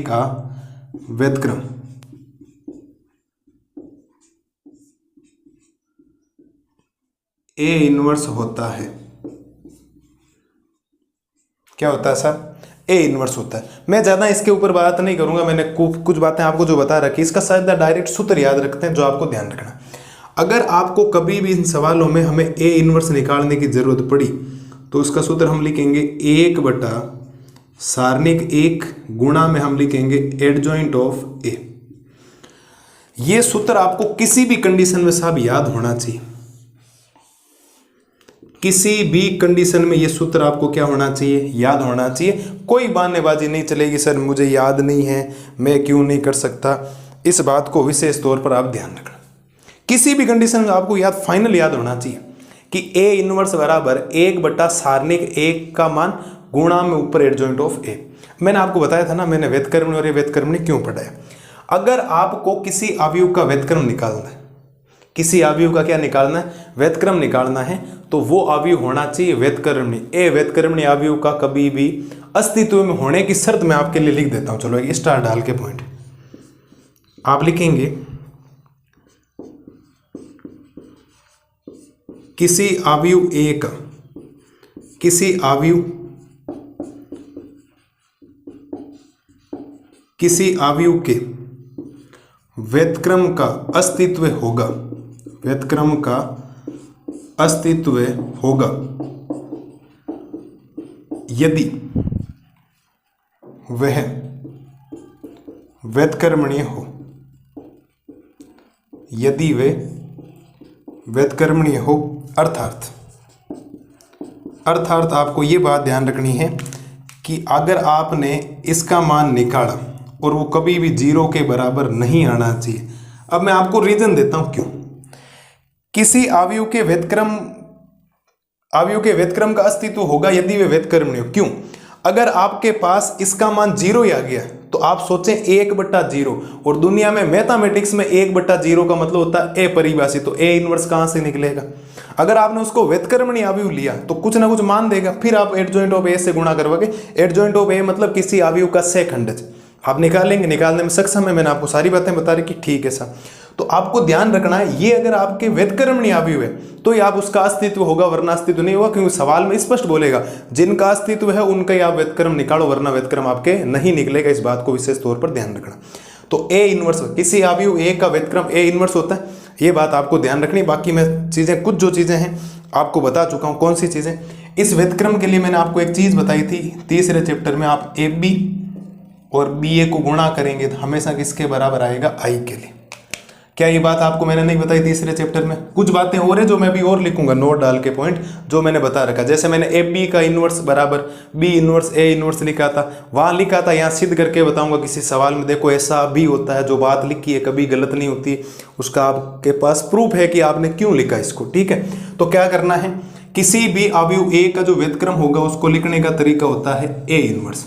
का व्युत्क्रम ए इनवर्स होता है। क्या होता है सर? ए इनवर्स होता है। मैं ज़्यादा इसके ऊपर बात नहीं करूंगा, मैंने कुछ बातें आपको जो बता रखी, इसका शायद डायरेक्ट सूत्र याद रखते हैं जो आपको ध्यान रखना। अगर आपको कभी भी इन सवालों में हमें ए इनवर्स निकालने की जरूरत पड़ी तो उसका सूत्र हम लिखेंगे 1 बटा सारणिक 1 गुणा में हम लिखेंगे एडजॉइंट ऑफ ए। ये सूत्र आपको किसी भी कंडीशन में साहब याद होना चाहिए। किसी भी कंडीशन में ये सूत्र आपको क्या होना चाहिए? याद होना चाहिए। कोई बहानेबाजी नहीं चलेगी, सर मुझे याद नहीं है, मैं क्यों नहीं कर सकता। इस बात को विशेष तौर पर आप ध्यान रखना। किसी भी कंडीशन में आपको याद फाइनल याद होना चाहिए कि ए इनवर्स बराबर 1 बटा सारणिक 1 का मान गुणा में ऊपर एडजॉइंट ऑफ ए। मैंने आपको बताया था ना, मैंने व्युत्क्रमणीय और अव्युत्क्रमणीय क्यों पढ़ाया। अगर आपको किसी अवयव का व्युत्क्रम निकालना है, किसी अवयव का क्या निकालना है? व्युत्क्रम निकालना है, तो वो अवयव होना चाहिए व्युत्क्रमणीय। व्युत्क्रमणीय अवयव का कभी भी अस्तित्व में होने की शर्त मैं आपके लिए लिख देता हूं। चलो एक स्टार डाल के पॉइंट आप लिखेंगे किसी अवयव ए का, किसी अवयव के व्युत्क्रम का अस्तित्व होगा, व्युत्क्रम का अस्तित्व होगा यदि वह व्युत्क्रमणीय हो, यदि वे व्युत्क्रमणीय हो। अर्थात आपको ये बात ध्यान रखनी है कि अगर आपने इसका मान निकाला और वो कभी भी 0 के बराबर नहीं आना चाहिए। अब मैं आपको रीजन देता हूं क्यों। किसी अवयव के व्युत्क्रम का अस्तित्व होगा यदि वे व्युत्क्रमणीय हो। क्यों? अगर आपके पास इसका मान 0 ही आ गया तो आप सोचें 1/0, और दुनिया में मैथमेटिक्स में 1/0 का मतलब होता है अपरिभाषित। तो ए इनवर्स कहां से निकलेगा? अगर आपने उसको व्युत्क्रमणीय अवयव लिया तो कुछ ना कुछ मान देगा, फिर आप एडजॉइंट ऑफ ए से गुणा करवाओगे। एडजॉइंट ऑफ ए मतलब किसी अवयव का सहखंडज आप निकालेंगे, निकालने में सक्षम है। मैंने आपको सारी बातें बता रही कि ठीक है सर। तो आपको ध्यान रखना है ये अगर आपके व्युत्क्रमणीय अवयव है तो ही आप उसका अस्तित्व होगा, वरना अस्तित्व नहीं होगा, क्योंकि सवाल में स्पष्ट बोलेगा जिनका अस्तित्व है उनका ही आप व्युत्क्रम निकालो, वरना व्युत्क्रम आपके नहीं निकलेगा। इस बात को विशेष तौर पर ध्यान रखना। तो ए इनवर्स, किसी अवयव ए का व्युत्क्रम ए इनवर्स होता है, ये बात आपको ध्यान रखनी। बाकी मैं चीजें कुछ जो चीजें हैं आपको बता चुका हूं। कौन सी चीजें? इस व्युत्क्रम के लिए मैंने आपको एक चीज बताई थी तीसरे चैप्टर में, आप ए बी और बी ए को गुणा करेंगे तो हमेशा किसके बराबर आएगा? आई के लिए। क्या ये बात आपको मैंने नहीं बताई तीसरे चैप्टर में? कुछ बातें और है जो मैं भी और लिखूंगा नोट डाल के, पॉइंट जो मैंने बता रखा। जैसे मैंने ए बी का इनवर्स बराबर बी इनवर्स ए इनवर्स लिखा था, वहां लिखा था, यहाँ सिद्ध करके बताऊंगा किसी सवाल में। देखो ऐसा भी होता है, जो बात लिखी है कभी गलत नहीं होती, उसका आपके पास प्रूफ है कि आपने क्यों लिखा इसको। ठीक है, तो क्या करना है, किसी भी अवयव ए का जो व्युत्क्रम होगा उसको लिखने का तरीका होता है ए इनवर्स।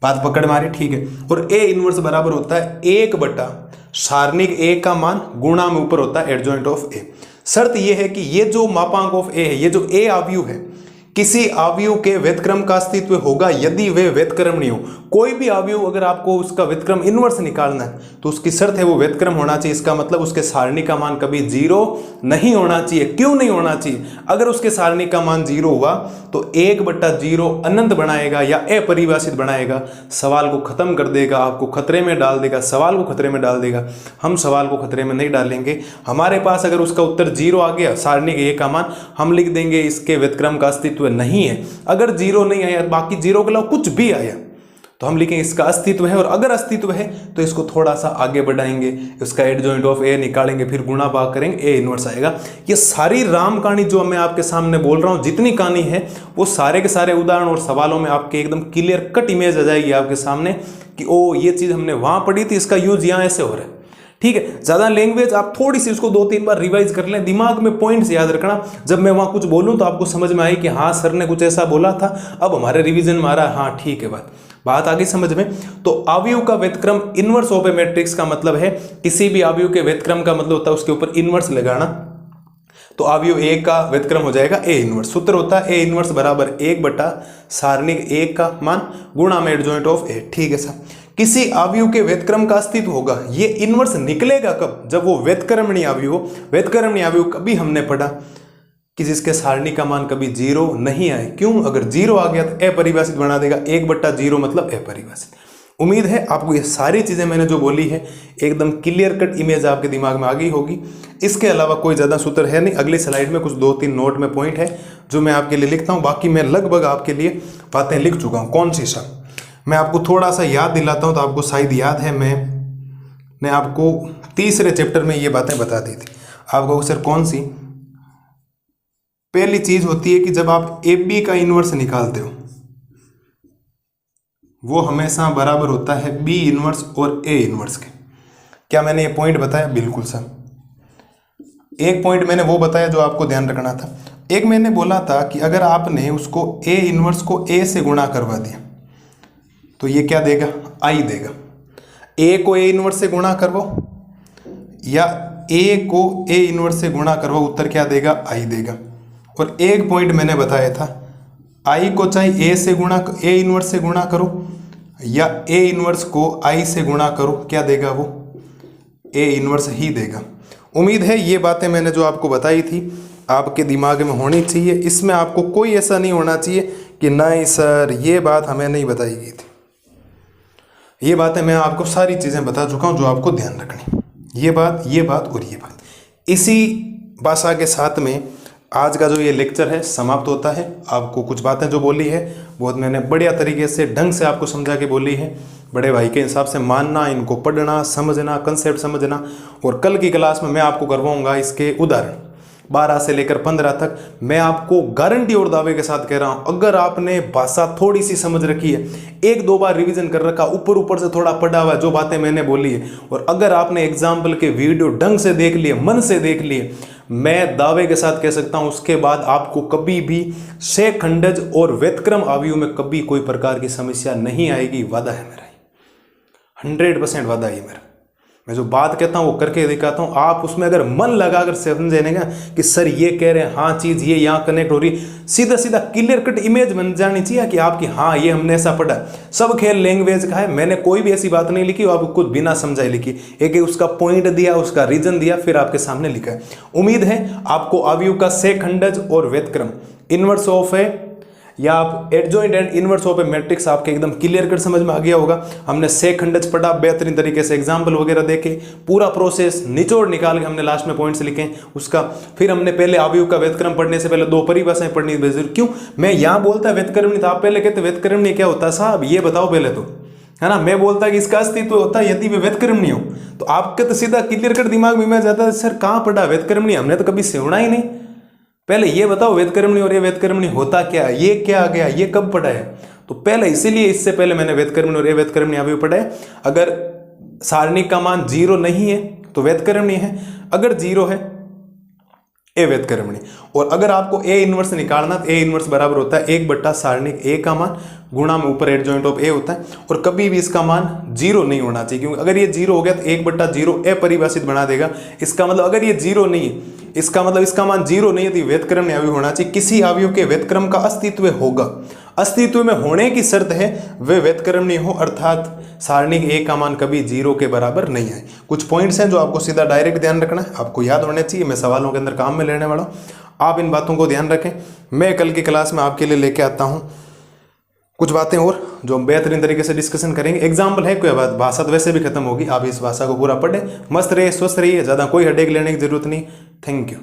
बात पकड़ मारी? ठीक है। और ए इनवर्स बराबर होता है 1 सारणिक ए का मान गुणा में ऊपर होता है एडजॉइंट ऑफ ए। शर्त यह है कि ये जो मापांक ऑफ ए है, ये जो ए अवयव है, किसी अवयव के व्युत्क्रम का अस्तित्व होगा यदि वे व्युत्क्रमणीय हो। कोई भी अवयव अगर आपको उसका व्युत्क्रम इनवर्स निकालना है तो उसकी शर्त है वो व्युत्क्रम होना चाहिए। इसका मतलब उसके सारणी का मान कभी 0 नहीं होना चाहिए। क्यों नहीं होना चाहिए? अगर उसके सारणी का मान 0 हुआ तो 1/0 अनंत बनाएगा या अपरिभाषित बनाएगा, सवाल को खत्म कर देगा, आपको खतरे में डाल देगा, सवाल को खतरे में डाल देगा। हम सवाल को खतरे में नहीं डालेंगे। हमारे पास अगर उसका उत्तर 0 आ गया, सारणी के ए का मान, हम लिख देंगे इसके व्युत्क्रम का अस्तित्व नहीं है। अगर 0 नहीं आया, बाकी 0 के अलावा कुछ भी आया तो हम लिखेंगे इसका अस्तित्व है, और अगर अस्तित्व है तो इसको थोड़ा सा आगे बढ़ाएंगे, उसका एडजॉइंट ऑफ ए निकालेंगे, फिर गुणा भाग करेंगे, ए इनवर्स आएगा। ये सारी राम कहानी जो मैं आपके सामने बोल रहा हूं, जितनी कहानी है वो सारे के सारे उदाहरण और सवालों में आपके एकदम क्लियर कट इमेज आ जाएगी आपके सामने कि ओ ये चीज हमने वहां पढ़ी थी, इसका यूज यहाँ ऐसे हो रहा है। ठीक है, ज्यादा लैंग्वेज आप थोड़ी सी उसको 2-3 बार रिवाइज कर लें, दिमाग में पॉइंट्स याद रखना। जब मैं वहां कुछ बोलूं तो आपको समझ में आए कि हाँ सर ने कुछ ऐसा बोला था, अब हमारे रिवीजन में आ रहा है। हाँ ठीक है, बात आगे समझ में। तो अवयव का व्युत्क्रम इनवर्स ऑफ ए मैट्रिक्स का मतलब है किसी भी अवयव के व्युत्क्रम का मतलब होता है उसके ऊपर इनवर्स लगाना। तो अवयव ए का व्युत्क्रम हो जाएगा ए इनवर्स। सूत्र होता है ए इनवर्स बराबर 1 सारणिक ए का मान गुणा में एडजॉइंट ऑफ ए। ठीक है सर, किसी अवयव के व्युत्क्रम का अस्तित्व होगा, ये इनवर्स निकलेगा कब? जब वो व्युत्क्रमणीय अवयव हो। व्युत्क्रमणीय अवयव कभी हमने पढ़ा कि जिसके सारणी का मान कभी 0 नहीं आए। क्यों? अगर 0 आ गया तो अपरिभाषित बना देगा। 1/0 मतलब अपरिभाषित। उम्मीद है आपको ये सारी चीजें मैंने जो बोली है एकदम क्लियर कट इमेज आपके दिमाग में आ गई होगी। इसके अलावा कोई ज्यादा सूत्र है नहीं। अगली स्लाइड में कुछ 2-3 नोट में पॉइंट है जो मैं आपके लिए लिखता हूं। बाकी मैं लगभग आपके लिए बातें लिख चुका हूं। कौन सी सर? मैं आपको थोड़ा सा याद दिलाता हूं तो आपको शायद याद है, मैंने आपको तीसरे चैप्टर में ये बातें बता दी थी। आपको सर कौन सी? पहली चीज होती है कि जब आप ए बी का इनवर्स निकालते हो वो हमेशा बराबर होता है बी इनवर्स और ए इनवर्स के। क्या मैंने ये पॉइंट बताया? बिल्कुल सर। एक पॉइंट मैंने वो बताया जो आपको ध्यान रखना था। एक मैंने बोला था कि अगर आपने उसको ए इनवर्स को ए से गुणा करवा दिया तो ये क्या देगा? आई देगा। ए को ए इनवर्स से गुणा करवाओ या ए को ए इनवर्स से गुणा करवाओ, उत्तर क्या देगा? आई देगा। और एक पॉइंट मैंने बताया था, आई को चाहे ए से गुणा, ए इनवर्स से गुणा करो या ए इनवर्स को आई से गुणा करो, क्या देगा वो? ए इनवर्स ही देगा। उम्मीद है ये बातें मैंने जो आपको बताई थी आपके दिमाग में होनी चाहिए। इसमें आपको कोई ऐसा नहीं होना चाहिए कि नहीं सर ये बात हमें नहीं बताई गई थी। ये बातें मैं आपको सारी चीज़ें बता चुका हूँ जो आपको ध्यान रखनी। ये बात और ये बात। इसी भाषा के साथ में आज का जो ये लेक्चर है समाप्त होता है। आपको कुछ बातें जो बोली है बहुत मैंने बढ़िया तरीके से ढंग से आपको समझा के बोली है। बड़े भाई के हिसाब से मानना, इनको पढ़ना, समझना, कंसेप्ट समझना। और कल की क्लास में मैं आपको करवाऊंगा इसके उदाहरण 12 से लेकर 15 तक। मैं आपको गारंटी और दावे के साथ कह रहा हूं, अगर आपने भाषा थोड़ी सी समझ रखी है, 1-2 बार रिवीजन कर रखा, ऊपर से थोड़ा पढ़ा हुआ जो बातें मैंने बोली है, और अगर आपने एग्जाम्पल के वीडियो ढंग से देख लिए, मन से देख लिए, मैं दावे के साथ कह सकता हूं उसके बाद आपको कभी भी शेखंडज और व्युत्क्रम अवयव में कभी कोई प्रकार की समस्या नहीं आएगी। वादा है मेरा, 100% वादा है मेरा। मैं जो बात कहता हूँ वो करके दिखाता हूँ, आप उसमें अगर मन लगाकर समझेंगे कि सर ये कह रहे हैं, हाँ चीज़ ये यहाँ कनेक्ट हो रही, सीधा सीधा क्लियर कट इमेज बन जानी चाहिए कि आपकी हाँ ये हमने ऐसा पढ़ा। सब खेल लैंग्वेज का है, मैंने कोई भी ऐसी बात नहीं लिखी, आपको कुछ बिना समझाए लिखी, एक उसका पॉइंट दिया, उसका रीजन दिया, फिर आपके सामने लिखा है। उम्मीद है आपको अवयव का सेखंडज और व्यतक्रम, इनवर्स ऑफ है या आप adjoint and inverse of A matrix आपके एकदम क्लियर कर समझ में आ गया होगा। हमने सेखंडज पढ़ा, बेहतरीन तरीके से एग्जाम्पल वगैरह देखे, पूरा प्रोसेस निचोड़ निकाल के हमने लास्ट में पॉइंट्स लिखे उसका। फिर हमने पहले अवयव का व्यतक्रम पढ़ने से पहले 2 परिभाषाएं पढ़नी जरूर। क्यों मैं यहाँ बोलता व्यतक्रमणी, तो आप पहले कहते व्यतक्रमणी क्या होता है साहब, ये बताओ पहले तो, है ना। मैं बोलता कि इसका अस्तित्व होता है यदि वे व्यतक्रमणी हो, तो आपके तो सीधा क्लियर कट दिमाग में जाता है सर कहाँ पढ़ा व्यतक्रमणी, हमने तो कभी सुना ही नहीं। पहले ये बताओ व्यतक्रमणी और ये व्यतक्रमणी होता क्या है, ये क्या आ गया, ये कब पढ़ा है। तो पहले इसीलिए इससे पहले मैंने व्यतक्रमणी और ये व्यतक्रमणी अवयव पढ़ा है। अगर सारणिक का मान 0 नहीं है तो व्यतक्रमणी है, अगर 0 है ए व्यतक्रमणी। और अगर आपको ए इनवर्स निकालना, तो ए इनवर्स बराबर होता है 1 सारणिक ए का मान गुणा में ऊपर एडजॉइंट ऑफ ए होता है। और कभी भी इसका मान 0 नहीं होना चाहिए, क्योंकि अगर ये 0 हो गया तो 1/0 अपरिभाषित बना देगा। इसका मतलब अगर ये 0 नहीं है, इसका मतलब इसका मान 0 नहीं है, तो व्यतक्रमणी अवयव होना चाहिए। किसी अवयव के व्यतक्रम का अस्तित्व होगा, अस्तित्व में होने की शर्त है वे व्यतक्रमणी हो, अर्थात सारणिक ए का मान कभी 0 के बराबर नहीं है। कुछ पॉइंट्स हैं जो आपको सीधा डायरेक्ट ध्यान रखना है, आपको याद होने चाहिए, मैं सवालों के अंदर काम में लेने वाला हूँ, आप इन बातों को ध्यान रखें। मैं कल की क्लास में आपके लिए लेके आता हूँ कुछ बातें और जो हम बेहतरीन तरीके से डिस्कशन करेंगे। एग्जाम्पल है, कोई बात, भाषा तो वैसे भी खत्म होगी, आप इस भाषा को पूरा पढ़ें, मस्त रहिए, स्वस्थ रहिए, ज़्यादा कोई हेडेक लेने की जरूरत नहीं। Thank you.